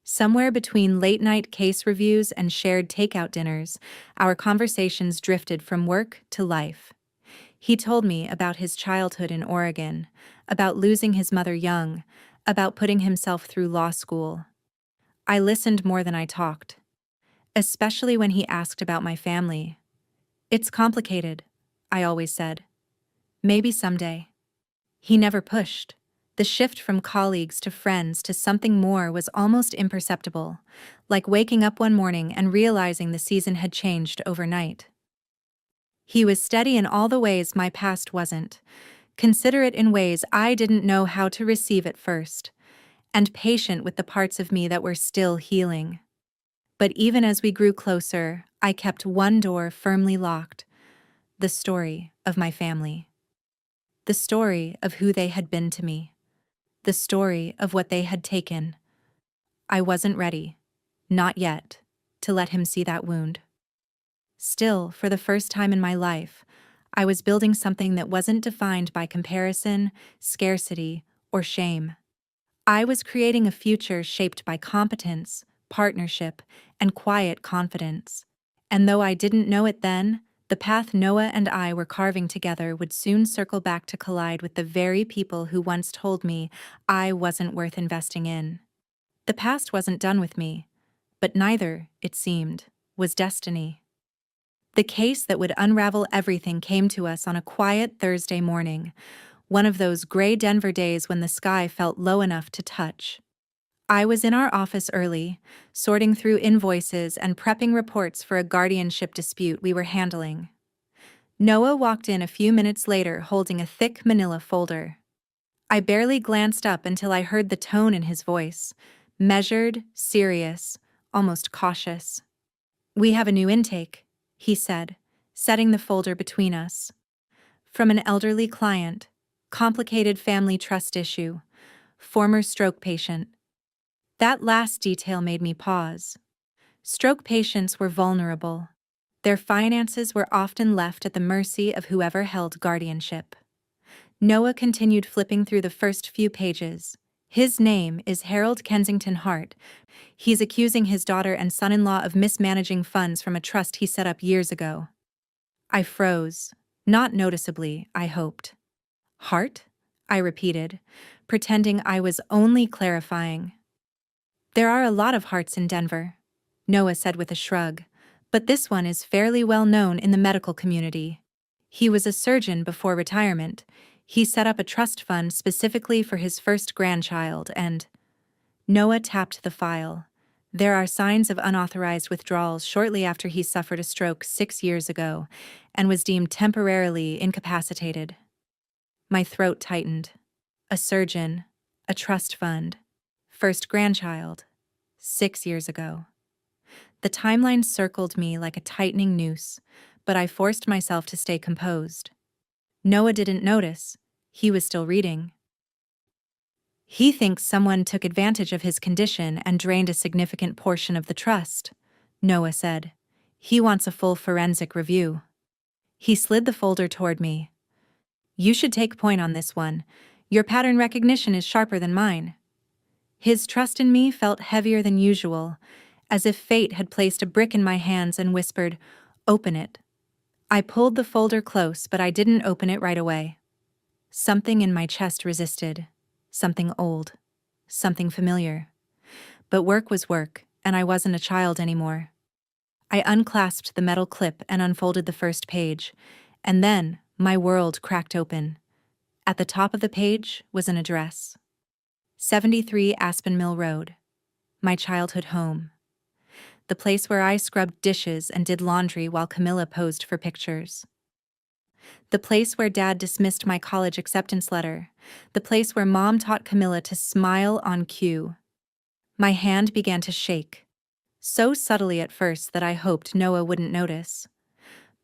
Somewhere between late-night case reviews and shared takeout dinners, our conversations drifted from work to life. He told me about his childhood in Oregon, about losing his mother young, about putting himself through law school. I listened more than I talked, especially when he asked about my family. It's complicated, I always said. Maybe someday. He never pushed. The shift from colleagues to friends to something more was almost imperceptible, like waking up one morning and realizing the season had changed overnight. He was steady in all the ways my past wasn't, considerate in ways I didn't know how to receive at first, and patient with the parts of me that were still healing. But even as we grew closer, I kept one door firmly locked: the story of my family. The story of who they had been to me. The story of what they had taken. I wasn't ready, not yet, to let him see that wound. Still, for the first time in my life, I was building something that wasn't defined by comparison, scarcity, or shame. I was creating a future shaped by competence, partnership, and quiet confidence. And though I didn't know it then, the path Noah and I were carving together would soon circle back to collide with the very people who once told me I wasn't worth investing in. The past wasn't done with me, but neither, it seemed, was destiny. The case that would unravel everything came to us on a quiet Thursday morning, one of those gray Denver days when the sky felt low enough to touch. I was in our office early, sorting through invoices and prepping reports for a guardianship dispute we were handling. Noah walked in a few minutes later holding a thick manila folder. I barely glanced up until I heard the tone in his voice, measured, serious, almost cautious. "We have a new intake," he said, setting the folder between us. "From an elderly client, complicated family trust issue, former stroke patient." That last detail made me pause. Stroke patients were vulnerable. Their finances were often left at the mercy of whoever held guardianship. Noah continued flipping through the first few pages. "His name is Harold Kensington Hart. He's accusing his daughter and son-in-law of mismanaging funds from a trust he set up years ago." I froze. Not noticeably, I hoped. "Hart?" I repeated, pretending I was only clarifying. "There are a lot of Harts in Denver," Noah said with a shrug, "but this one is fairly well known in the medical community. He was a surgeon before retirement. He set up a trust fund specifically for his first grandchild and—" Noah tapped the file. "There are signs of unauthorized withdrawals shortly after he suffered a stroke 6 years ago and was deemed temporarily incapacitated." My throat tightened. A surgeon, a trust fund, first grandchild, 6 years ago. The timeline circled me like a tightening noose, but I forced myself to stay composed. Noah didn't notice. He was still reading. "He thinks someone took advantage of his condition and drained a significant portion of the trust," Noah said. "He wants a full forensic review." He slid the folder toward me. "You should take point on this one. Your pattern recognition is sharper than mine." His trust in me felt heavier than usual, as if fate had placed a brick in my hands and whispered, "Open it." I pulled the folder close, but I didn't open it right away. Something in my chest resisted. Something old. Something familiar. But work was work, and I wasn't a child anymore. I unclasped the metal clip and unfolded the first page, and then my world cracked open. At the top of the page was an address. 73 Aspen Mill Road. My childhood home. The place where I scrubbed dishes and did laundry while Camilla posed for pictures. The place where Dad dismissed my college acceptance letter. The place where Mom taught Camilla to smile on cue. My hand began to shake. So subtly at first that I hoped Noah wouldn't notice.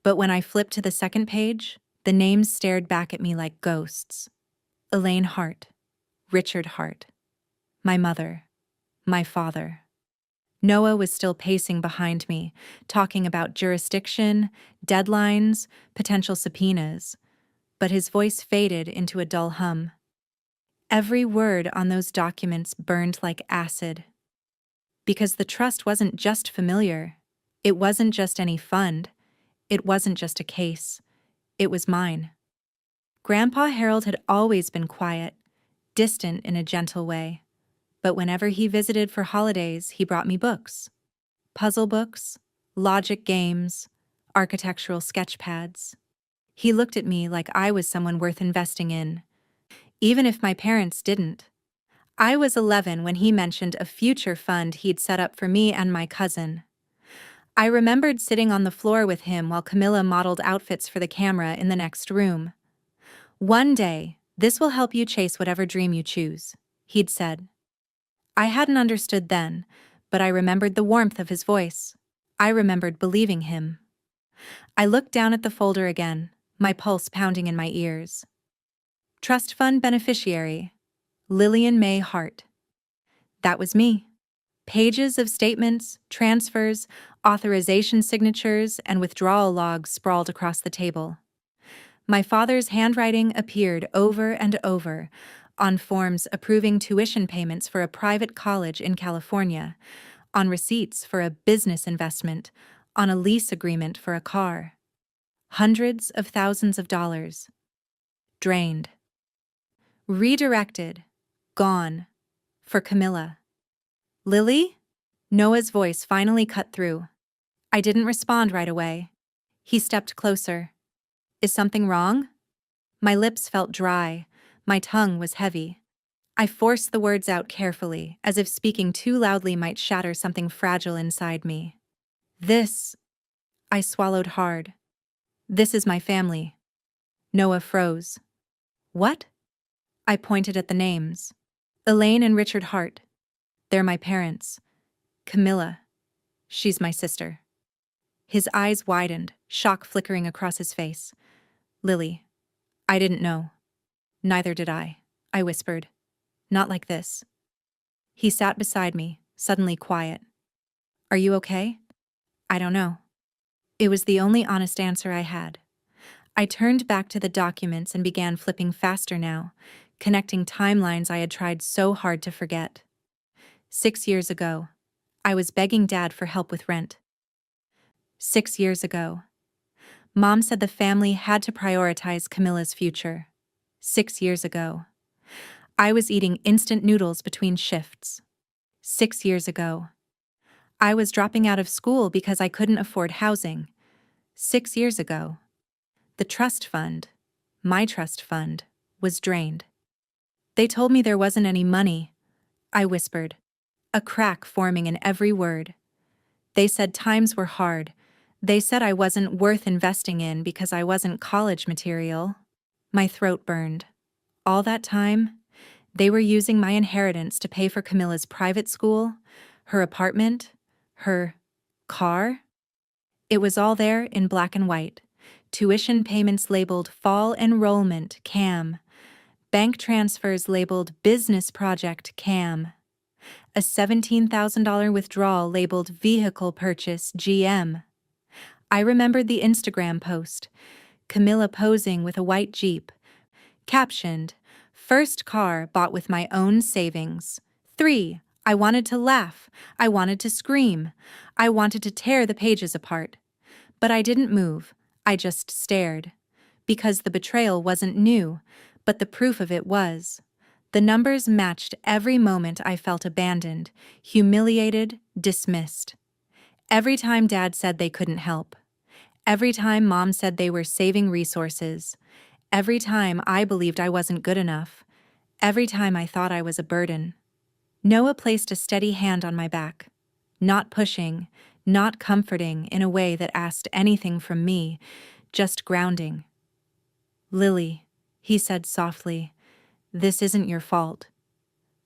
But when I flipped to the second page, The names stared back at me like ghosts. Elaine Hart, Richard Hart, my mother, my father. Noah was still pacing behind me, talking about jurisdiction, deadlines, potential subpoenas, but his voice faded into a dull hum. Every word on those documents burned like acid. Because the trust wasn't just familiar. It wasn't just any fund. It wasn't just a case. It was mine. Grandpa Harold had always been quiet, distant in a gentle way. But whenever he visited for holidays, he brought me books. Puzzle books, logic games, architectural sketch pads. He looked at me like I was someone worth investing in, even if my parents didn't. I was 11 when he mentioned a future fund he'd set up for me and my cousin. I remembered sitting on the floor with him while Camilla modeled outfits for the camera in the next room. "One day, this will help you chase whatever dream you choose," he'd said. I hadn't understood then, but I remembered the warmth of his voice. I remembered believing him. I looked down at the folder again, my pulse pounding in my ears. Trust fund beneficiary, Lillian May Hart. That was me. Pages of statements, transfers, authorization signatures, and withdrawal logs sprawled across the table. My father's handwriting appeared over and over on forms approving tuition payments for a private college in California, on receipts for a business investment, on a lease agreement for a car. Hundreds of thousands of dollars. Drained. Redirected. Gone. For Camilla. "Lily?" Noah's voice finally cut through. I didn't respond right away. He stepped closer. "Is something wrong?" My lips felt dry. My tongue was heavy. I forced the words out carefully, as if speaking too loudly might shatter something fragile inside me. "This..." I swallowed hard. "This is my family." Noah froze. "What?" I pointed at the names. "Elaine and Richard Hart. They're my parents. Camilla. She's my sister." His eyes widened, shock flickering across his face. "Lily, I didn't know." "Neither did I whispered. "Not like this." He sat beside me, suddenly quiet. "Are you okay?" "I don't know." It was the only honest answer I had. I turned back to the documents and began flipping faster now, connecting timelines I had tried so hard to forget. 6 years ago, I was begging Dad for help with rent. 6 years ago, Mom said the family had to prioritize Camilla's future. 6 years ago, I was eating instant noodles between shifts. 6 years ago, I was dropping out of school because I couldn't afford housing. 6 years ago, the trust fund, my trust fund, was drained. They told me there wasn't any money, I whispered, a crack forming in every word. They said times were hard. They said I wasn't worth investing in because I wasn't college material. My throat burned. All that time, they were using my inheritance to pay for Camilla's private school, her apartment, her car. It was all there in black and white. Tuition payments labeled fall enrollment CAM. Bank transfers labeled business project CAM. A $17,000 withdrawal labeled vehicle purchase GM. I remembered the Instagram post, Camilla posing with a white Jeep, captioned, "First car bought with my own savings." 3. I wanted to laugh. I wanted to scream. I wanted to tear the pages apart. But I didn't move. I just stared. Because the betrayal wasn't new, but the proof of it was. The numbers matched every moment I felt abandoned, humiliated, dismissed. Every time Dad said they couldn't help. Every time Mom said they were saving resources. Every time I believed I wasn't good enough. Every time I thought I was a burden. Noah placed a steady hand on my back. Not pushing, not comforting in a way that asked anything from me, just grounding. "Lily," he said softly, "this isn't your fault."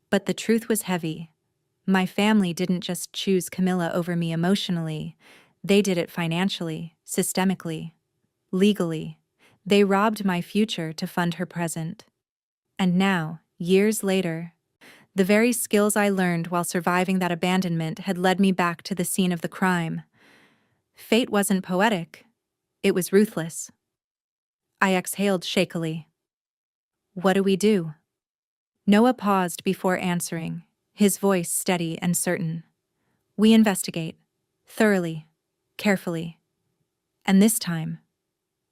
But the truth was heavy. My family didn't just choose Camilla over me emotionally. They did it financially, systemically, legally. They robbed my future to fund her present. And now, years later, the very skills I learned while surviving that abandonment had led me back to the scene of the crime. Fate wasn't poetic, it was ruthless. I exhaled shakily. What do we do? Noah paused before answering, his voice steady and certain. We investigate. Thoroughly. Carefully. And this time,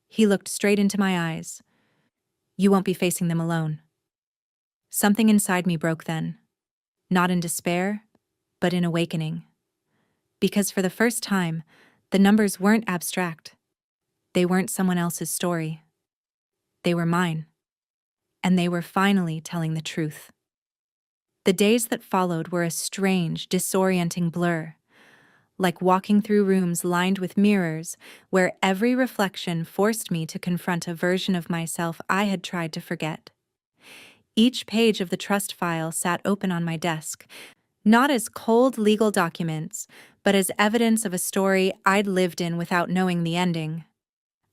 he looked straight into my eyes. You won't be facing them alone. Something inside me broke then. Not in despair, but in awakening. Because for the first time, the numbers weren't abstract. They weren't someone else's story. They were mine. And they were finally telling the truth. The days that followed were a strange, disorienting blur, like walking through rooms lined with mirrors where every reflection forced me to confront a version of myself I had tried to forget. Each page of the trust file sat open on my desk, not as cold legal documents, but as evidence of a story I'd lived in without knowing the ending.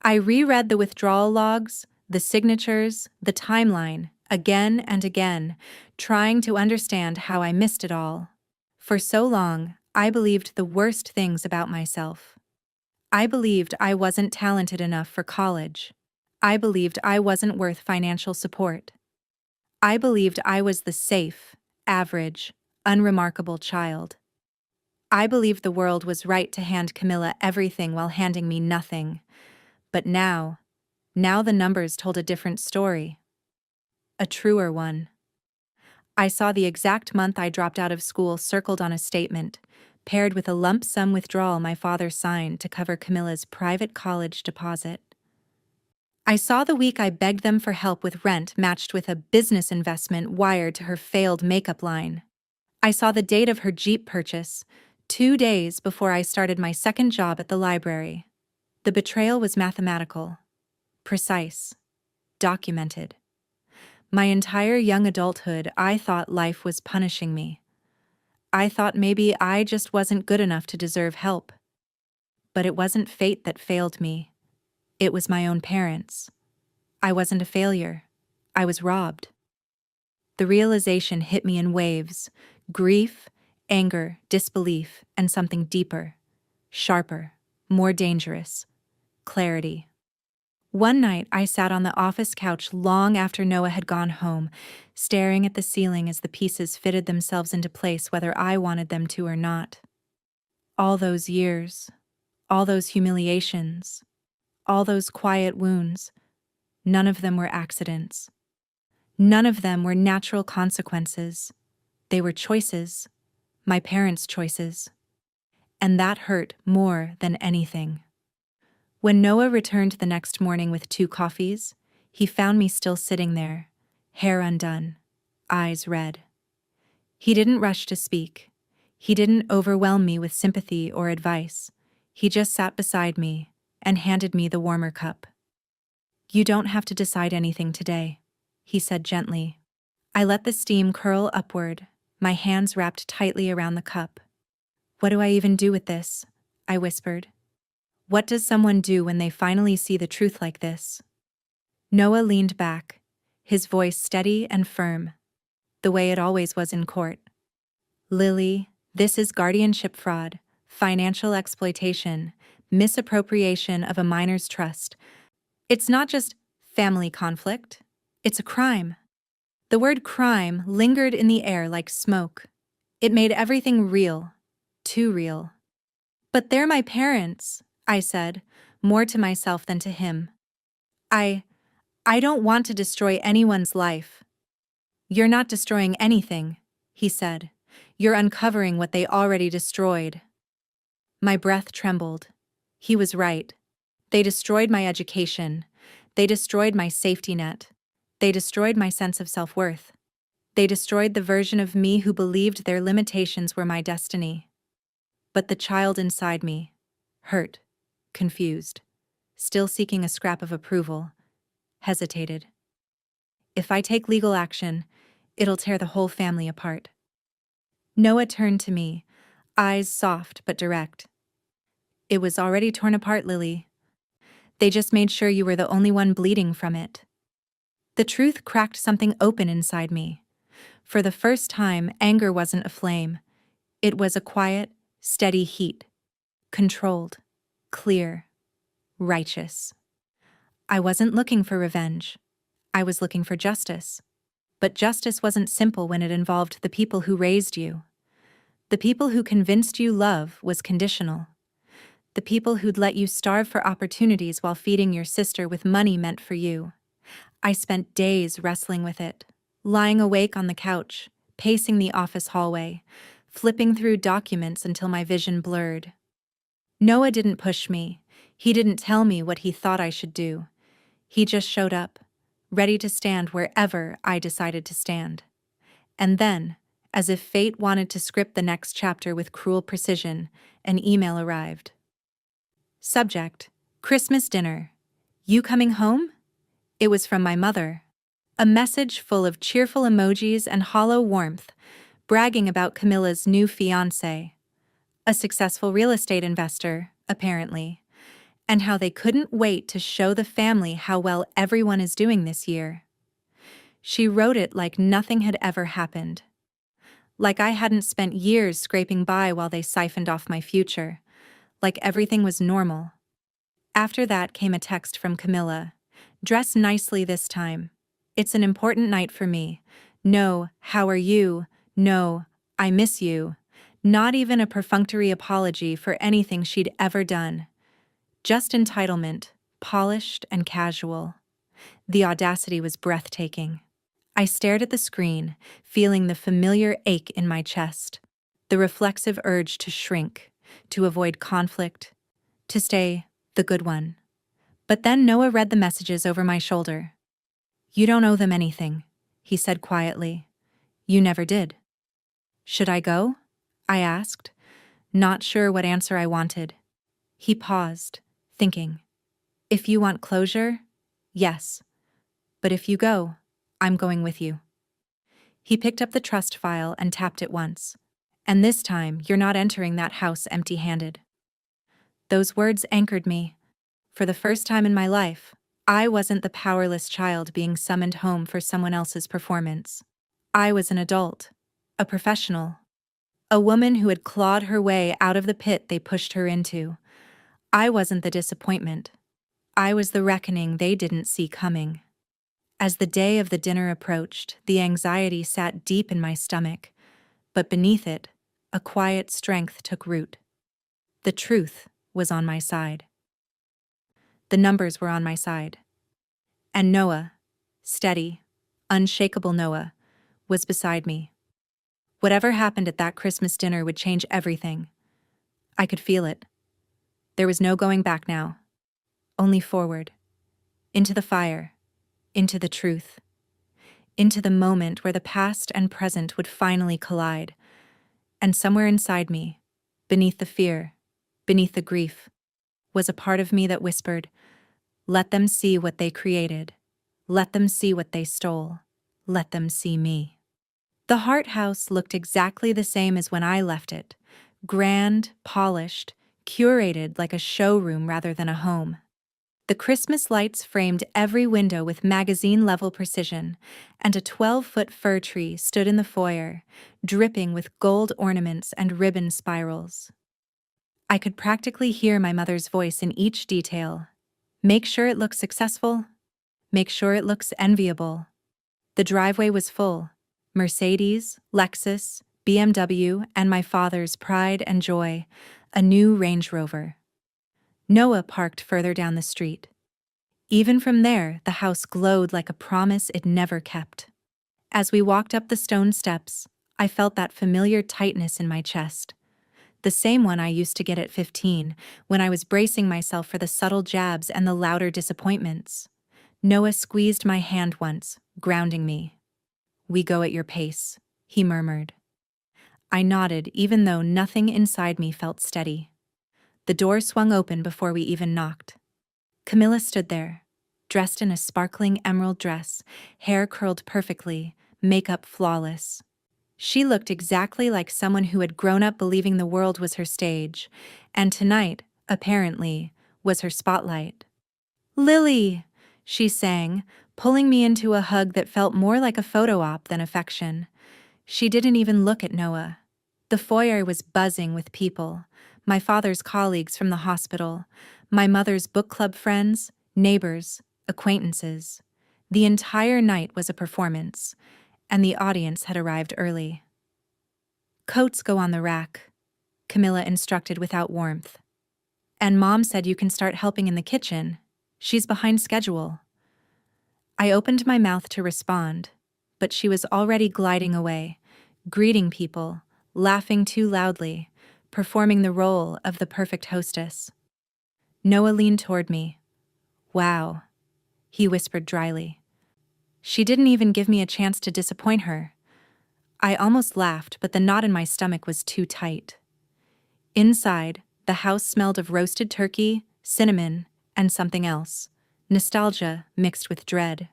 I reread the withdrawal logs, the signatures, the timeline, again and again, trying to understand how I missed it all. For so long, I believed the worst things about myself. I believed I wasn't talented enough for college. I believed I wasn't worth financial support. I believed I was the safe, average, unremarkable child. I believed the world was right to hand Camilla everything while handing me nothing. But now the numbers told a different story. A truer one. I saw the exact month I dropped out of school circled on a statement, paired with a lump sum withdrawal my father signed to cover Camilla's private college deposit. I saw the week I begged them for help with rent matched with a business investment wired to her failed makeup line. I saw the date of her Jeep purchase, 2 days before I started my second job at the library. The betrayal was mathematical, precise, documented. My entire young adulthood, I thought life was punishing me. I thought maybe I just wasn't good enough to deserve help. But it wasn't fate that failed me. It was my own parents. I wasn't a failure. I was robbed. The realization hit me in waves: grief, anger, disbelief, and something deeper, sharper, more dangerous: clarity. One night, I sat on the office couch long after Noah had gone home, staring at the ceiling as the pieces fitted themselves into place whether I wanted them to or not. All those years, all those humiliations, all those quiet wounds, none of them were accidents. None of them were natural consequences. They were choices, my parents' choices. And that hurt more than anything. When Noah returned the next morning with 2 coffees, he found me still sitting there, hair undone, eyes red. He didn't rush to speak. He didn't overwhelm me with sympathy or advice. He just sat beside me and handed me the warmer cup. You don't have to decide anything today, he said gently. I let the steam curl upward, my hands wrapped tightly around the cup. What do I even do with this? I whispered. What does someone do when they finally see the truth like this? Noah leaned back, his voice steady and firm, the way it always was in court. Lily, this is guardianship fraud, financial exploitation, misappropriation of a minor's trust. It's not just family conflict, it's a crime. The word crime lingered in the air like smoke. It made everything real, too real. But they're my parents, I said, more to myself than to him. I don't want to destroy anyone's life. You're not destroying anything, he said. You're uncovering what they already destroyed. My breath trembled. He was right. They destroyed my education. They destroyed my safety net. They destroyed my sense of self-worth. They destroyed the version of me who believed their limitations were my destiny. But the child inside me, hurt, confused, still seeking a scrap of approval, hesitated. If I take legal action, it'll tear the whole family apart. Noah turned to me, eyes soft but direct. It was already torn apart, Lily. They just made sure you were the only one bleeding from it. The truth cracked something open inside me. For the first time, anger wasn't a flame. It was a quiet, steady heat. Controlled, clear, righteous. I wasn't looking for revenge. I was looking for justice. But justice wasn't simple when it involved the people who raised you. The people who convinced you love was conditional. The people who'd let you starve for opportunities while feeding your sister with money meant for you. I spent days wrestling with it, lying awake on the couch, pacing the office hallway, flipping through documents until my vision blurred. Noah didn't push me. He didn't tell me what he thought I should do. He just showed up, ready to stand wherever I decided to stand. And then, as if fate wanted to script the next chapter with cruel precision, an email arrived. Subject: Christmas dinner. You coming home? It was from my mother. A message full of cheerful emojis and hollow warmth, bragging about Camilla's new fiancé. A successful real estate investor, apparently, and how they couldn't wait to show the family how well everyone is doing this year. She wrote it like nothing had ever happened. Like I hadn't spent years scraping by while they siphoned off my future. Like everything was normal. After that came a text from Camilla. Dress nicely this time. It's an important night for me. No, how are you? No, I miss you. Not even a perfunctory apology for anything she'd ever done. Just entitlement, polished and casual. The audacity was breathtaking. I stared at the screen, feeling the familiar ache in my chest, the reflexive urge to shrink, to avoid conflict, to stay the good one. But then Noah read the messages over my shoulder. You don't owe them anything, he said quietly. You never did. Should I go? I asked, not sure what answer I wanted. He paused, thinking. If you want closure, yes. But if you go, I'm going with you. He picked up the trust file and tapped it once. And this time, you're not entering that house empty-handed. Those words anchored me. For the first time in my life, I wasn't the powerless child being summoned home for someone else's performance. I was an adult, a professional, a woman who had clawed her way out of the pit they pushed her into. I wasn't the disappointment. I was the reckoning they didn't see coming. As the day of the dinner approached, the anxiety sat deep in my stomach, but beneath it, a quiet strength took root. The truth was on my side. The numbers were on my side. And Noah, steady, unshakable Noah, was beside me. Whatever happened at that Christmas dinner would change everything. I could feel it. There was no going back now. Only forward. Into the fire. Into the truth. Into the moment where the past and present would finally collide. And somewhere inside me, beneath the fear, beneath the grief, was a part of me that whispered, let them see what they created. Let them see what they stole. Let them see me. The Hart House looked exactly the same as when I left it. Grand, polished, curated like a showroom rather than a home. The Christmas lights framed every window with magazine-level precision, and a 12-foot fir tree stood in the foyer, dripping with gold ornaments and ribbon spirals. I could practically hear my mother's voice in each detail. Make sure it looks successful. Make sure it looks enviable. The driveway was full. Mercedes, Lexus, BMW, and my father's pride and joy, a new Range Rover. Noah parked further down the street. Even from there, the house glowed like a promise it never kept. As we walked up the stone steps, I felt that familiar tightness in my chest. The same one I used to get at 15, when I was bracing myself for the subtle jabs and the louder disappointments. Noah squeezed my hand once, grounding me. We go at your pace, he murmured. I nodded, even though nothing inside me felt steady. The door swung open before we even knocked. Camilla stood there, dressed in a sparkling emerald dress, hair curled perfectly, makeup flawless. She looked exactly like someone who had grown up believing the world was her stage, and tonight, apparently, was her spotlight. "Lily!" she sang, pulling me into a hug that felt more like a photo op than affection. She didn't even look at Noah. The foyer was buzzing with people. My father's colleagues from the hospital, my mother's book club friends, neighbors, acquaintances. The entire night was a performance, and the audience had arrived early. "Coats go on the rack," Camilla instructed without warmth. "And Mom said you can start helping in the kitchen. She's behind schedule." I opened my mouth to respond, but she was already gliding away, greeting people, laughing too loudly, performing the role of the perfect hostess. Noah leaned toward me. "Wow," he whispered dryly. She didn't even give me a chance to disappoint her. I almost laughed, but the knot in my stomach was too tight. Inside, the house smelled of roasted turkey, cinnamon, and something else. Nostalgia mixed with dread.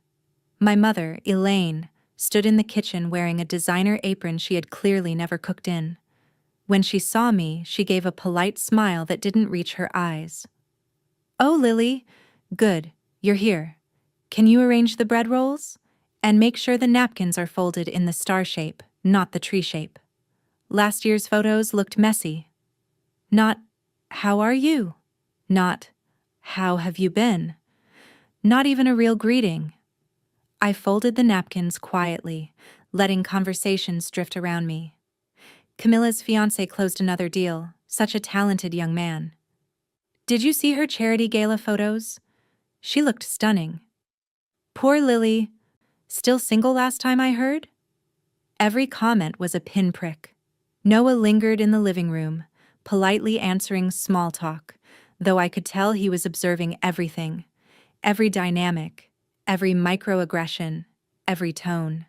My mother, Elaine, stood in the kitchen wearing a designer apron she had clearly never cooked in. When she saw me, she gave a polite smile that didn't reach her eyes. "Oh, Lily. Good, you're here. Can you arrange the bread rolls? And make sure the napkins are folded in the star shape, not the tree shape. Last year's photos looked messy. Not, 'How are you?' Not, 'How have you been?' Not even a real greeting." I folded the napkins quietly, letting conversations drift around me. Camilla's fiancé closed another deal, such a talented young man. "Did you see her charity gala photos? She looked stunning." "Poor Lily. Still single last time I heard?" Every comment was a pinprick. Noah lingered in the living room, politely answering small talk, though I could tell he was observing everything, every dynamic, every microaggression, every tone.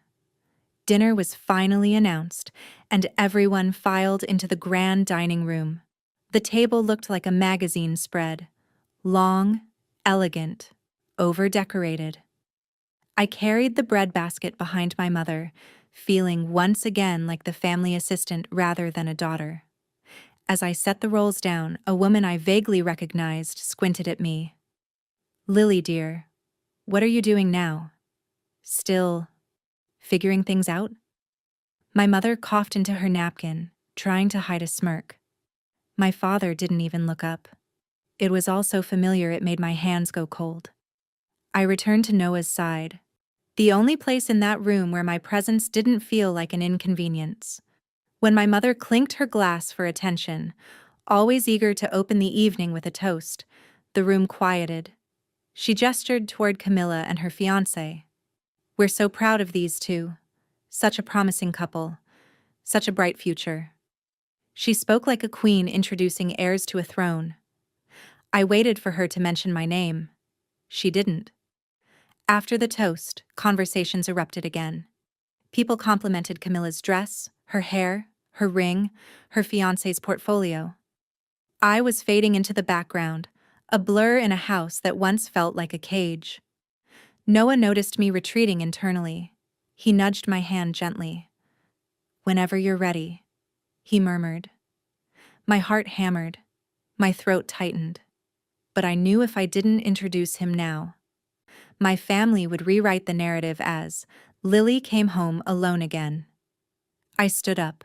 Dinner was finally announced, and everyone filed into the grand dining room. The table looked like a magazine spread, long, elegant, over-decorated. I carried the bread basket behind my mother, feeling once again like the family assistant rather than a daughter. As I set the rolls down, a woman I vaguely recognized squinted at me. "Lily, dear, what are you doing now? Still figuring things out?" My mother coughed into her napkin, trying to hide a smirk. My father didn't even look up. It was all so familiar it made my hands go cold. I returned to Noah's side, the only place in that room where my presence didn't feel like an inconvenience. When my mother clinked her glass for attention, always eager to open the evening with a toast, the room quieted. She gestured toward Camilla and her fiancé. "We're so proud of these two. Such a promising couple. Such a bright future." She spoke like a queen introducing heirs to a throne. I waited for her to mention my name. She didn't. After the toast, conversations erupted again. People complimented Camilla's dress, her hair, her ring, her fiancé's portfolio. I was fading into the background, a blur in a house that once felt like a cage. Noah noticed me retreating internally. He nudged my hand gently. "Whenever you're ready," he murmured. My heart hammered. My throat tightened. But I knew if I didn't introduce him now, my family would rewrite the narrative as Lily came home alone again. I stood up.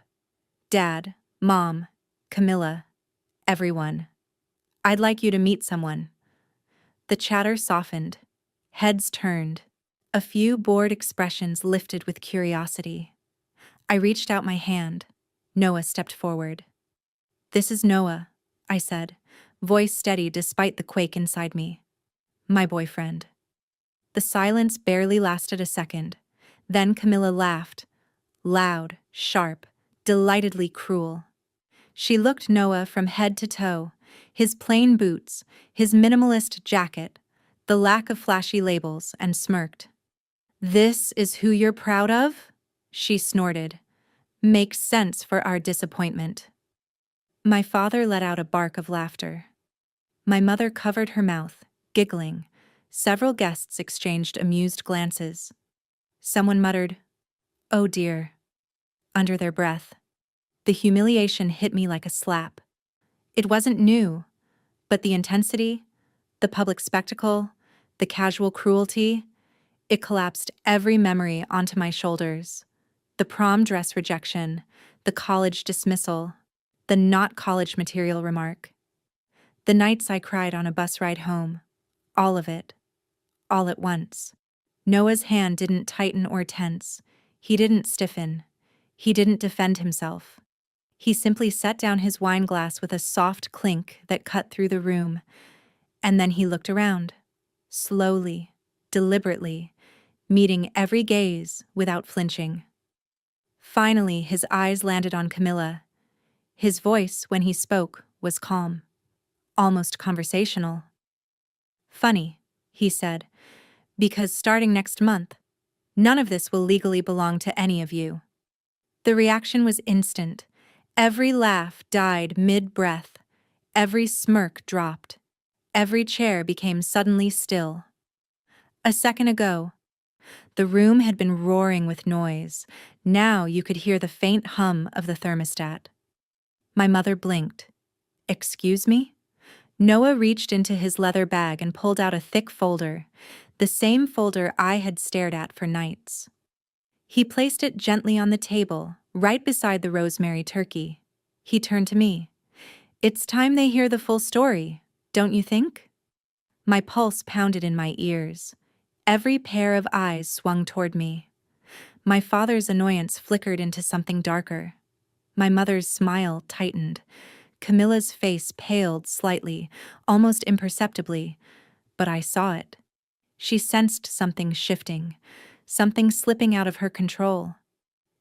"Dad, Mom, Camilla, everyone. I'd like you to meet someone." The chatter softened. Heads turned. A few bored expressions lifted with curiosity. I reached out my hand. Noah stepped forward. "This is Noah," I said, voice steady despite the quake inside me. "My boyfriend." The silence barely lasted a second. Then Camilla laughed. Loud, sharp, delightedly cruel. She looked Noah from head to toe, his plain boots, his minimalist jacket, the lack of flashy labels, and smirked. "This is who you're proud of?" she snorted. "Makes sense for our disappointment." My father let out a bark of laughter. My mother covered her mouth, giggling. Several guests exchanged amused glances. Someone muttered, "Oh dear," under their breath. The humiliation hit me like a slap. It wasn't new, but the intensity, the public spectacle, the casual cruelty, it collapsed every memory onto my shoulders. The prom dress rejection, the college dismissal, the not college material remark. The nights I cried on a bus ride home. All of it. All at once. Noah's hand didn't tighten or tense. He didn't stiffen. He didn't defend himself. He simply set down his wine glass with a soft clink that cut through the room. And then he looked around. Slowly, deliberately, meeting every gaze without flinching. Finally, his eyes landed on Camilla. His voice, when he spoke, was calm. Almost conversational. "Funny," he said, "because starting next month, none of this will legally belong to any of you." The reaction was instant. Every laugh died mid-breath. Every smirk dropped. Every chair became suddenly still. A second ago, the room had been roaring with noise. Now you could hear the faint hum of the thermostat. My mother blinked. "Excuse me?" Noah reached into his leather bag and pulled out a thick folder, the same folder I had stared at for nights. He placed it gently on the table, right beside the rosemary turkey. He turned to me. "It's time they hear the full story, don't you think?" My pulse pounded in my ears. Every pair of eyes swung toward me. My father's annoyance flickered into something darker. My mother's smile tightened. Camilla's face paled slightly, almost imperceptibly, but I saw it. She sensed something shifting, something slipping out of her control.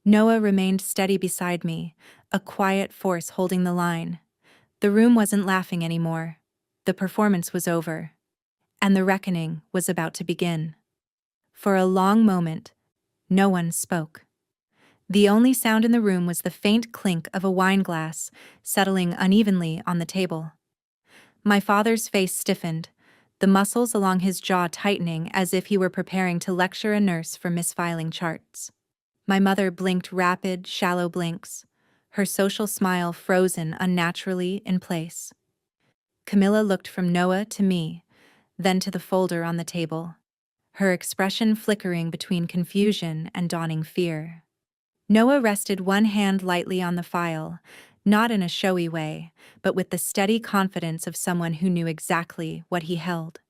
Noah remained steady beside me, a quiet force holding the line. The room wasn't laughing anymore. The performance was over. And the reckoning was about to begin. For a long moment, no one spoke. The only sound in the room was the faint clink of a wine glass settling unevenly on the table. My father's face stiffened, the muscles along his jaw tightening as if he were preparing to lecture a nurse for misfiling charts. My mother blinked rapid, shallow blinks, her social smile frozen unnaturally in place. Camilla looked from Noah to me, then to the folder on the table, her expression flickering between confusion and dawning fear. Noah rested one hand lightly on the file, not in a showy way, but with the steady confidence of someone who knew exactly what he held.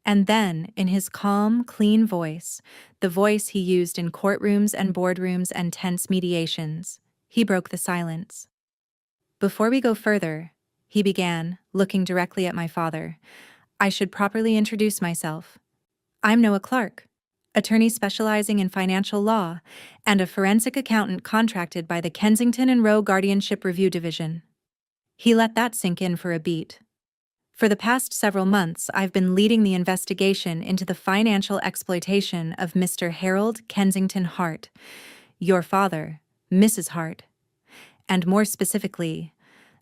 And then, in his calm, clean voice, the voice he used in courtrooms and boardrooms and tense mediations, he broke the silence. "Before we go further," he began, looking directly at my father, "I should properly introduce myself. I'm Noah Clark, attorney specializing in financial law, and a forensic accountant contracted by the Kensington and Rowe Guardianship Review Division." He let that sink in for a beat. "For the past several months, I've been leading the investigation into the financial exploitation of Mr. Harold Kensington Hart, your father, Mrs. Hart, and more specifically,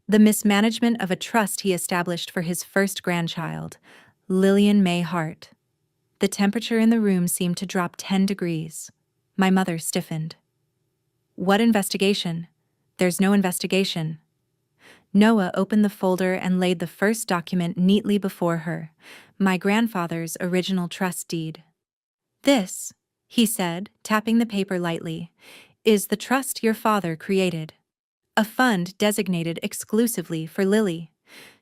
the mismanagement of a trust he established for his first grandchild, Lillian May Hart." The temperature in the room seemed to drop 10 degrees. My mother stiffened. "What investigation? There's no investigation." Noah opened the folder and laid the first document neatly before her, my grandfather's original trust deed. "This," he said, tapping the paper lightly, "is the trust your father created. A fund designated exclusively for Lily,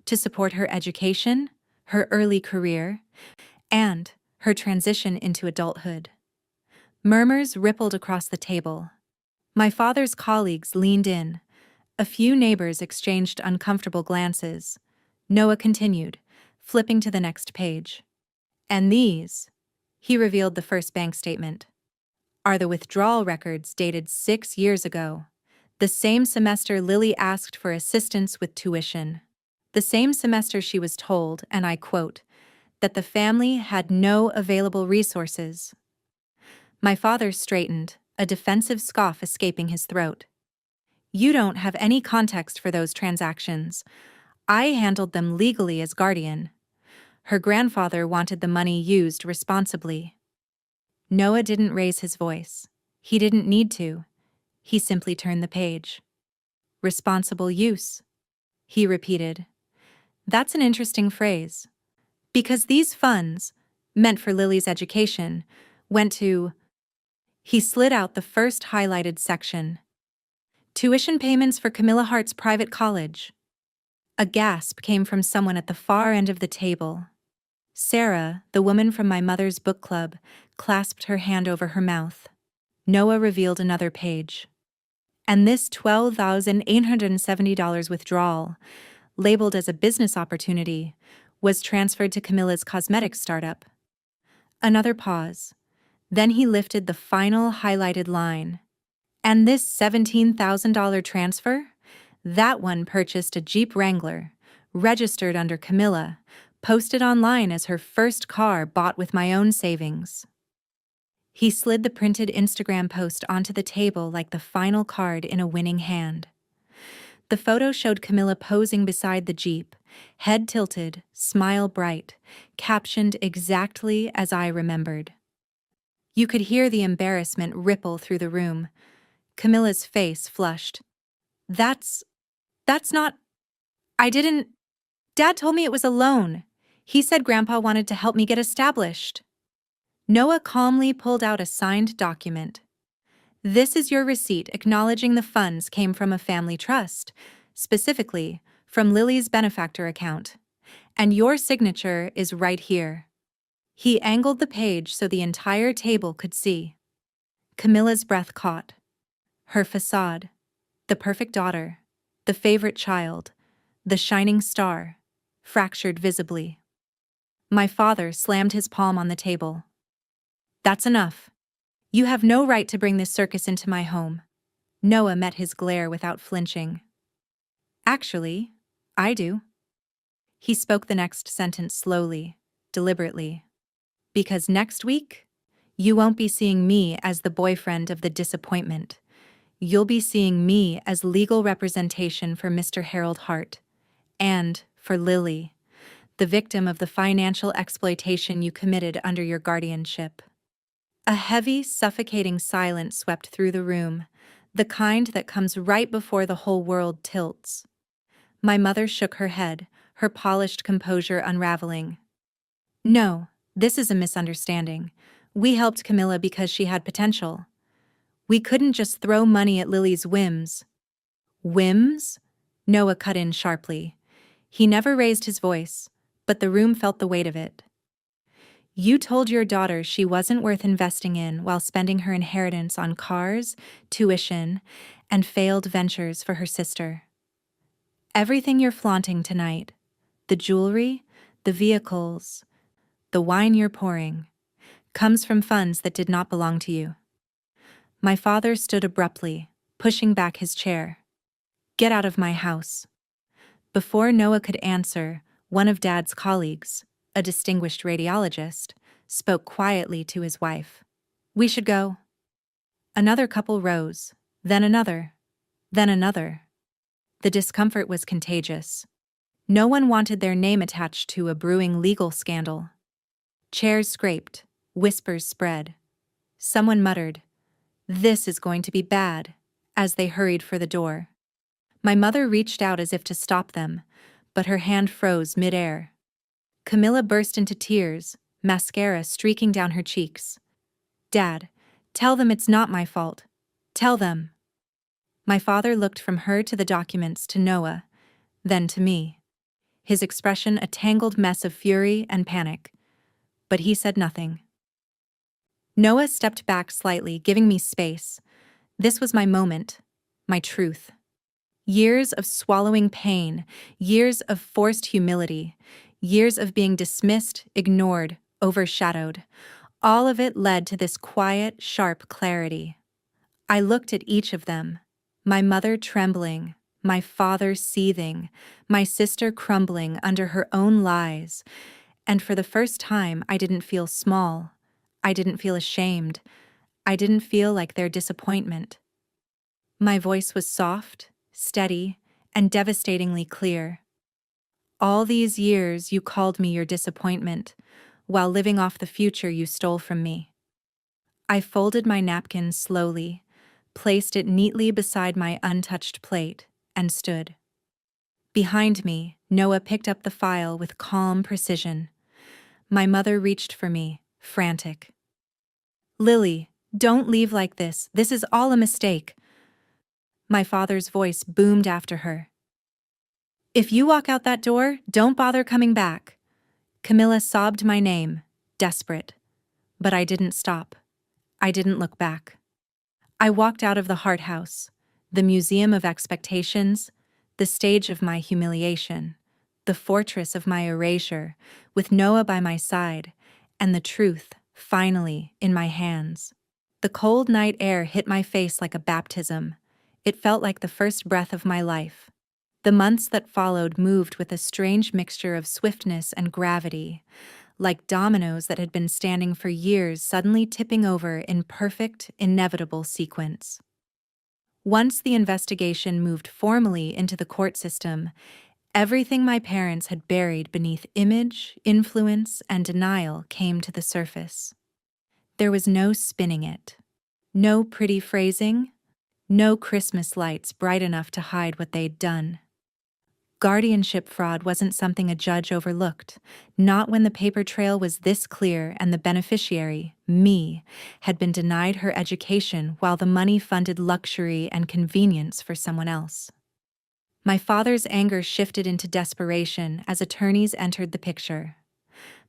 to support her education, her early career, and her transition into adulthood." Murmurs rippled across the table. My father's colleagues leaned in. A few neighbors exchanged uncomfortable glances. Noah continued, flipping to the next page. "And these," he revealed the first bank statement, "are the withdrawal records dated 6 years ago. The same semester Lily asked for assistance with tuition. The same semester she was told, and I quote, that the family had no available resources." My father straightened, a defensive scoff escaping his throat. "You don't have any context for those transactions. I handled them legally as guardian. Her grandfather wanted the money used responsibly." Noah didn't raise his voice. He didn't need to. He simply turned the page. "Responsible use," he repeated. "That's an interesting phrase. Because these funds, meant for Lily's education, went to... He slid out the first highlighted section. Tuition payments for Camilla Hart's private college. A gasp came from someone at the far end of the table. Sarah, the woman from my mother's book club, clasped her hand over her mouth. Noah revealed another page. And this $12,870 withdrawal, labeled as a business opportunity, was transferred to Camilla's cosmetics startup. Another pause. Then he lifted the final highlighted line. And this $17,000 transfer? That one purchased a Jeep Wrangler, registered under Camilla, posted online as her first car bought with my own savings. He slid the printed Instagram post onto the table like the final card in a winning hand. The photo showed Camilla posing beside the Jeep, head tilted, smile bright, captioned exactly as I remembered. You could hear the embarrassment ripple through the room. Camilla's face flushed. That's not... I didn't... Dad told me it was a loan. He said Grandpa wanted to help me get established. Noah calmly pulled out a signed document. This is your receipt acknowledging the funds came from a family trust, specifically from Lily's benefactor account. And your signature is right here. He angled the page so the entire table could see. Camilla's breath caught. Her facade, the perfect daughter, the favorite child, the shining star, fractured visibly. My father slammed his palm on the table. That's enough. You have no right to bring this circus into my home. Noah met his glare without flinching. Actually, I do. He spoke the next sentence slowly, deliberately. Because next week, you won't be seeing me as the boyfriend of the disappointment. You'll be seeing me as legal representation for Mr. Harold Hart. And for Lily, the victim of the financial exploitation you committed under your guardianship. A heavy, suffocating silence swept through the room, the kind that comes right before the whole world tilts. My mother shook her head, her polished composure unraveling. No, this is a misunderstanding. We helped Camilla because she had potential. We couldn't just throw money at Lily's whims. Whims? Noah cut in sharply. He never raised his voice, but the room felt the weight of it. You told your daughter she wasn't worth investing in while spending her inheritance on cars, tuition, and failed ventures for her sister. Everything you're flaunting tonight, the jewelry, the vehicles, the wine you're pouring, comes from funds that did not belong to you. My father stood abruptly, pushing back his chair. Get out of my house. Before Noah could answer, one of Dad's colleagues, a distinguished radiologist, spoke quietly to his wife. We should go. Another couple rose, then another, then another. The discomfort was contagious. No one wanted their name attached to a brewing legal scandal. Chairs scraped, whispers spread. Someone muttered, "This is going to be bad," as they hurried for the door. My mother reached out as if to stop them, but her hand froze mid-air. Camilla burst into tears, mascara streaking down her cheeks. Dad, tell them it's not my fault. Tell them. My father looked from her to the documents to Noah, then to me. His expression a tangled mess of fury and panic. But he said nothing. Noah stepped back slightly, giving me space. This was my moment, my truth. Years of swallowing pain, years of forced humility, years of being dismissed, ignored, overshadowed. All of it led to this quiet, sharp clarity. I looked at each of them, my mother trembling, my father seething, my sister crumbling under her own lies, and for the first time I didn't feel small. I didn't feel ashamed. I didn't feel like their disappointment. My voice was soft, steady, and devastatingly clear. All these years you called me your disappointment, while living off the future you stole from me. I folded my napkin slowly, placed it neatly beside my untouched plate, and stood. Behind me, Noah picked up the file with calm precision. My mother reached for me, frantic. "Lily, don't leave like this. This is all a mistake." My father's voice boomed after her. "If you walk out that door, don't bother coming back." Camilla sobbed my name, desperate. But I didn't stop. I didn't look back. I walked out of the Heart House, the museum of expectations, the stage of my humiliation, the fortress of my erasure, with Noah by my side, and the truth, finally, in my hands. The cold night air hit my face like a baptism. It felt like the first breath of my life. The months that followed moved with a strange mixture of swiftness and gravity, like dominoes that had been standing for years suddenly tipping over in perfect, inevitable sequence. Once the investigation moved formally into the court system, everything my parents had buried beneath image, influence, and denial came to the surface. There was no spinning it. No pretty phrasing. No Christmas lights bright enough to hide what they'd done. Guardianship fraud wasn't something a judge overlooked, not when the paper trail was this clear and the beneficiary, me, had been denied her education while the money funded luxury and convenience for someone else. My father's anger shifted into desperation as attorneys entered the picture.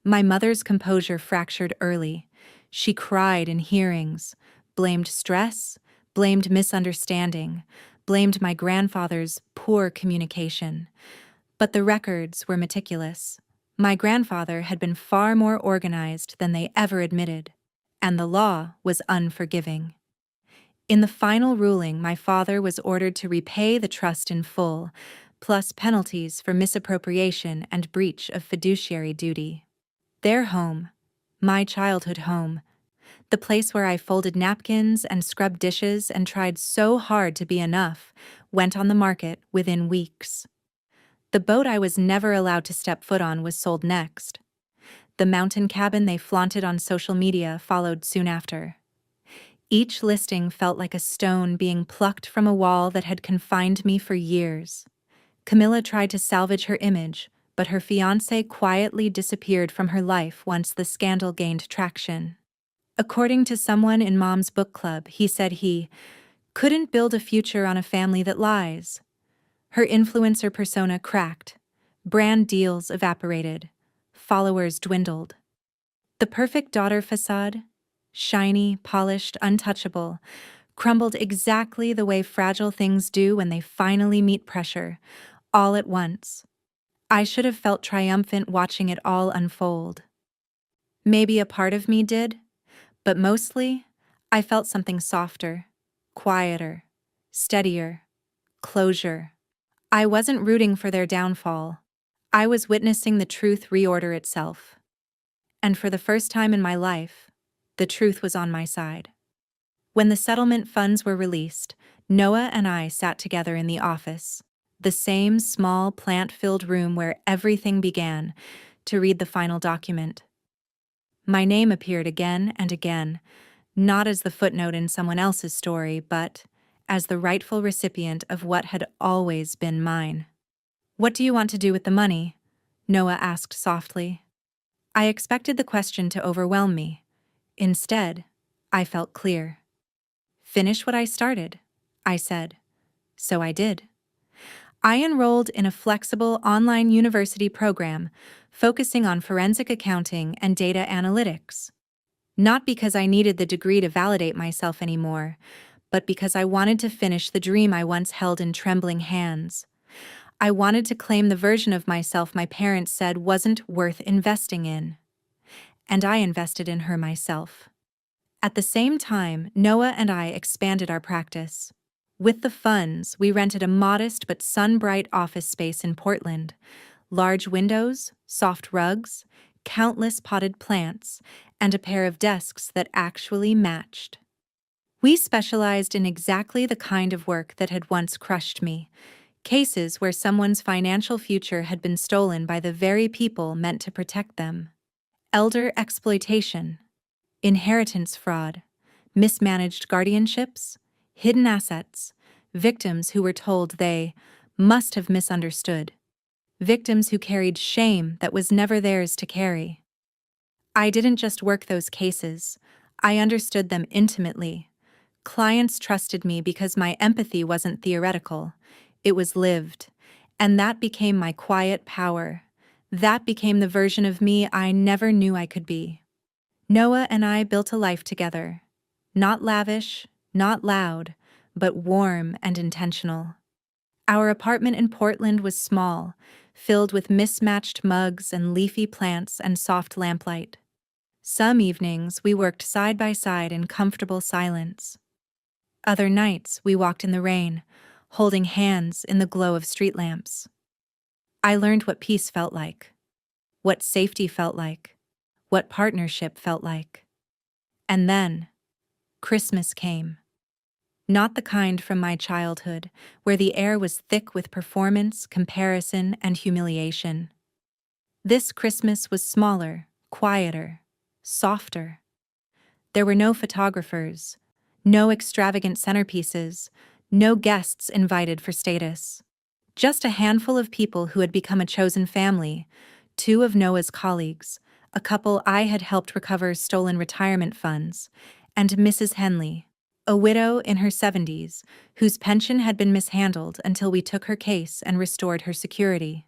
My mother's composure fractured early. She cried in hearings, blamed stress, blamed misunderstanding, blamed my grandfather's poor communication. But the records were meticulous. My grandfather had been far more organized than they ever admitted, and the law was unforgiving. In the final ruling, my father was ordered to repay the trust in full, plus penalties for misappropriation and breach of fiduciary duty. Their home, my childhood home, the place where I folded napkins and scrubbed dishes and tried so hard to be enough, went on the market within weeks. The boat I was never allowed to step foot on was sold next. The mountain cabin they flaunted on social media followed soon after. Each listing felt like a stone being plucked from a wall that had confined me for years. Camilla tried to salvage her image, but her fiancé quietly disappeared from her life once the scandal gained traction. According to someone in Mom's book club, he said he couldn't build a future on a family that lies. Her influencer persona cracked. Brand deals evaporated. Followers dwindled. The perfect daughter facade, shiny, polished, untouchable, crumbled exactly the way fragile things do when they finally meet pressure, all at once. I should have felt triumphant watching it all unfold. Maybe a part of me did. But mostly, I felt something softer, quieter, steadier, closure. I wasn't rooting for their downfall. I was witnessing the truth reorder itself. And for the first time in my life, the truth was on my side. When the settlement funds were released, Noah and I sat together in the office, the same small plant-filled room where everything began, to read the final document. My name appeared again and again, not as the footnote in someone else's story, but as the rightful recipient of what had always been mine. "What do you want to do with the money?" Noah asked softly. I expected the question to overwhelm me. Instead, I felt clear. "Finish what I started," I said. So I did. I enrolled in a flexible online university program focusing on forensic accounting and data analytics. Not because I needed the degree to validate myself anymore, but because I wanted to finish the dream I once held in trembling hands. I wanted to claim the version of myself my parents said wasn't worth investing in. And I invested in her myself. At the same time, Noah and I expanded our practice. With the funds, we rented a modest but sun-bright office space in Portland. Large windows, soft rugs, countless potted plants, and a pair of desks that actually matched. We specialized in exactly the kind of work that had once crushed me, cases where someone's financial future had been stolen by the very people meant to protect them. Elder exploitation, inheritance fraud, mismanaged guardianships, hidden assets, victims who were told they must have misunderstood, victims who carried shame that was never theirs to carry. I didn't just work those cases, I understood them intimately. Clients trusted me because my empathy wasn't theoretical, it was lived. And that became my quiet power. That became the version of me I never knew I could be. Noah and I built a life together. Not lavish, not loud, but warm and intentional. Our apartment in Portland was small, filled with mismatched mugs and leafy plants and soft lamplight. Some evenings we worked side by side in comfortable silence. Other nights we walked in the rain, holding hands in the glow of street lamps. I learned what peace felt like, what safety felt like, what partnership felt like. And then, Christmas came. Not the kind from my childhood, where the air was thick with performance, comparison, and humiliation. This Christmas was smaller, quieter, softer. There were no photographers, no extravagant centerpieces, no guests invited for status. Just a handful of people who had become a chosen family, two of Noah's colleagues, a couple I had helped recover stolen retirement funds, and Mrs. Henley, a widow in her 70s, whose pension had been mishandled until we took her case and restored her security.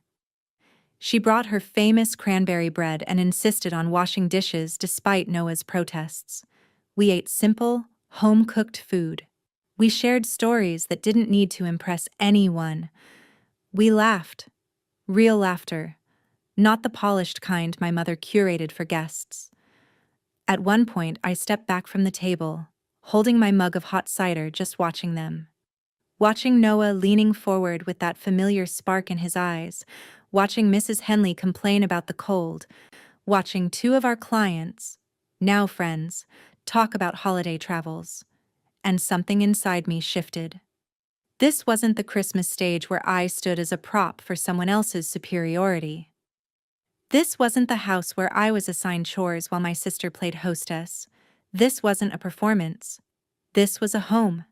She brought her famous cranberry bread and insisted on washing dishes despite Noah's protests. We ate simple, home-cooked food. We shared stories that didn't need to impress anyone. We laughed. Real laughter. Not the polished kind my mother curated for guests. At one point, I stepped back from the table, holding my mug of hot cider, just watching them. Watching Noah leaning forward with that familiar spark in his eyes, watching Mrs. Henley complain about the cold, watching two of our clients, now friends, talk about holiday travels. And something inside me shifted. This wasn't the Christmas stage where I stood as a prop for someone else's superiority. This wasn't the house where I was assigned chores while my sister played hostess. This wasn't a performance. This was a home.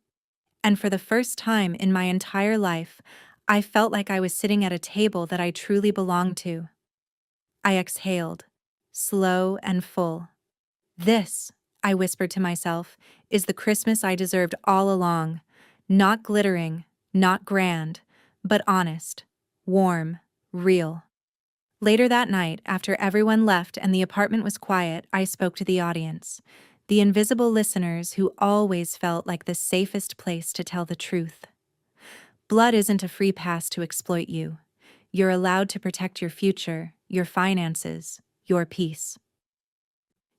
And for the first time in my entire life, I felt like I was sitting at a table that I truly belonged to. I exhaled, slow and full. This, I whispered to myself, is the Christmas I deserved all along. Not glittering, not grand, but honest, warm, real. Later that night, after everyone left and the apartment was quiet, I spoke to the audience, the invisible listeners who always felt like the safest place to tell the truth. Blood isn't a free pass to exploit you. You're allowed to protect your future, your finances, your peace.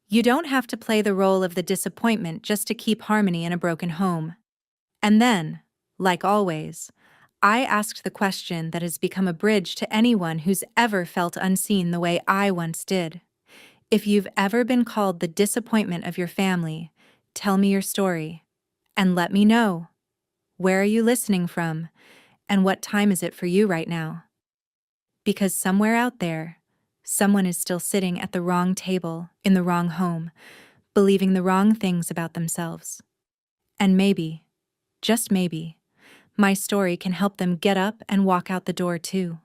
You don't have to play the role of the disappointment just to keep harmony in a broken home. And then, like always, I asked the question that has become a bridge to anyone who's ever felt unseen the way I once did. If you've ever been called the disappointment of your family, tell me your story. And let me know. Where are you listening from? And what time is it for you right now? Because somewhere out there, someone is still sitting at the wrong table, in the wrong home, believing the wrong things about themselves. And maybe, just maybe, my story can help them get up and walk out the door too.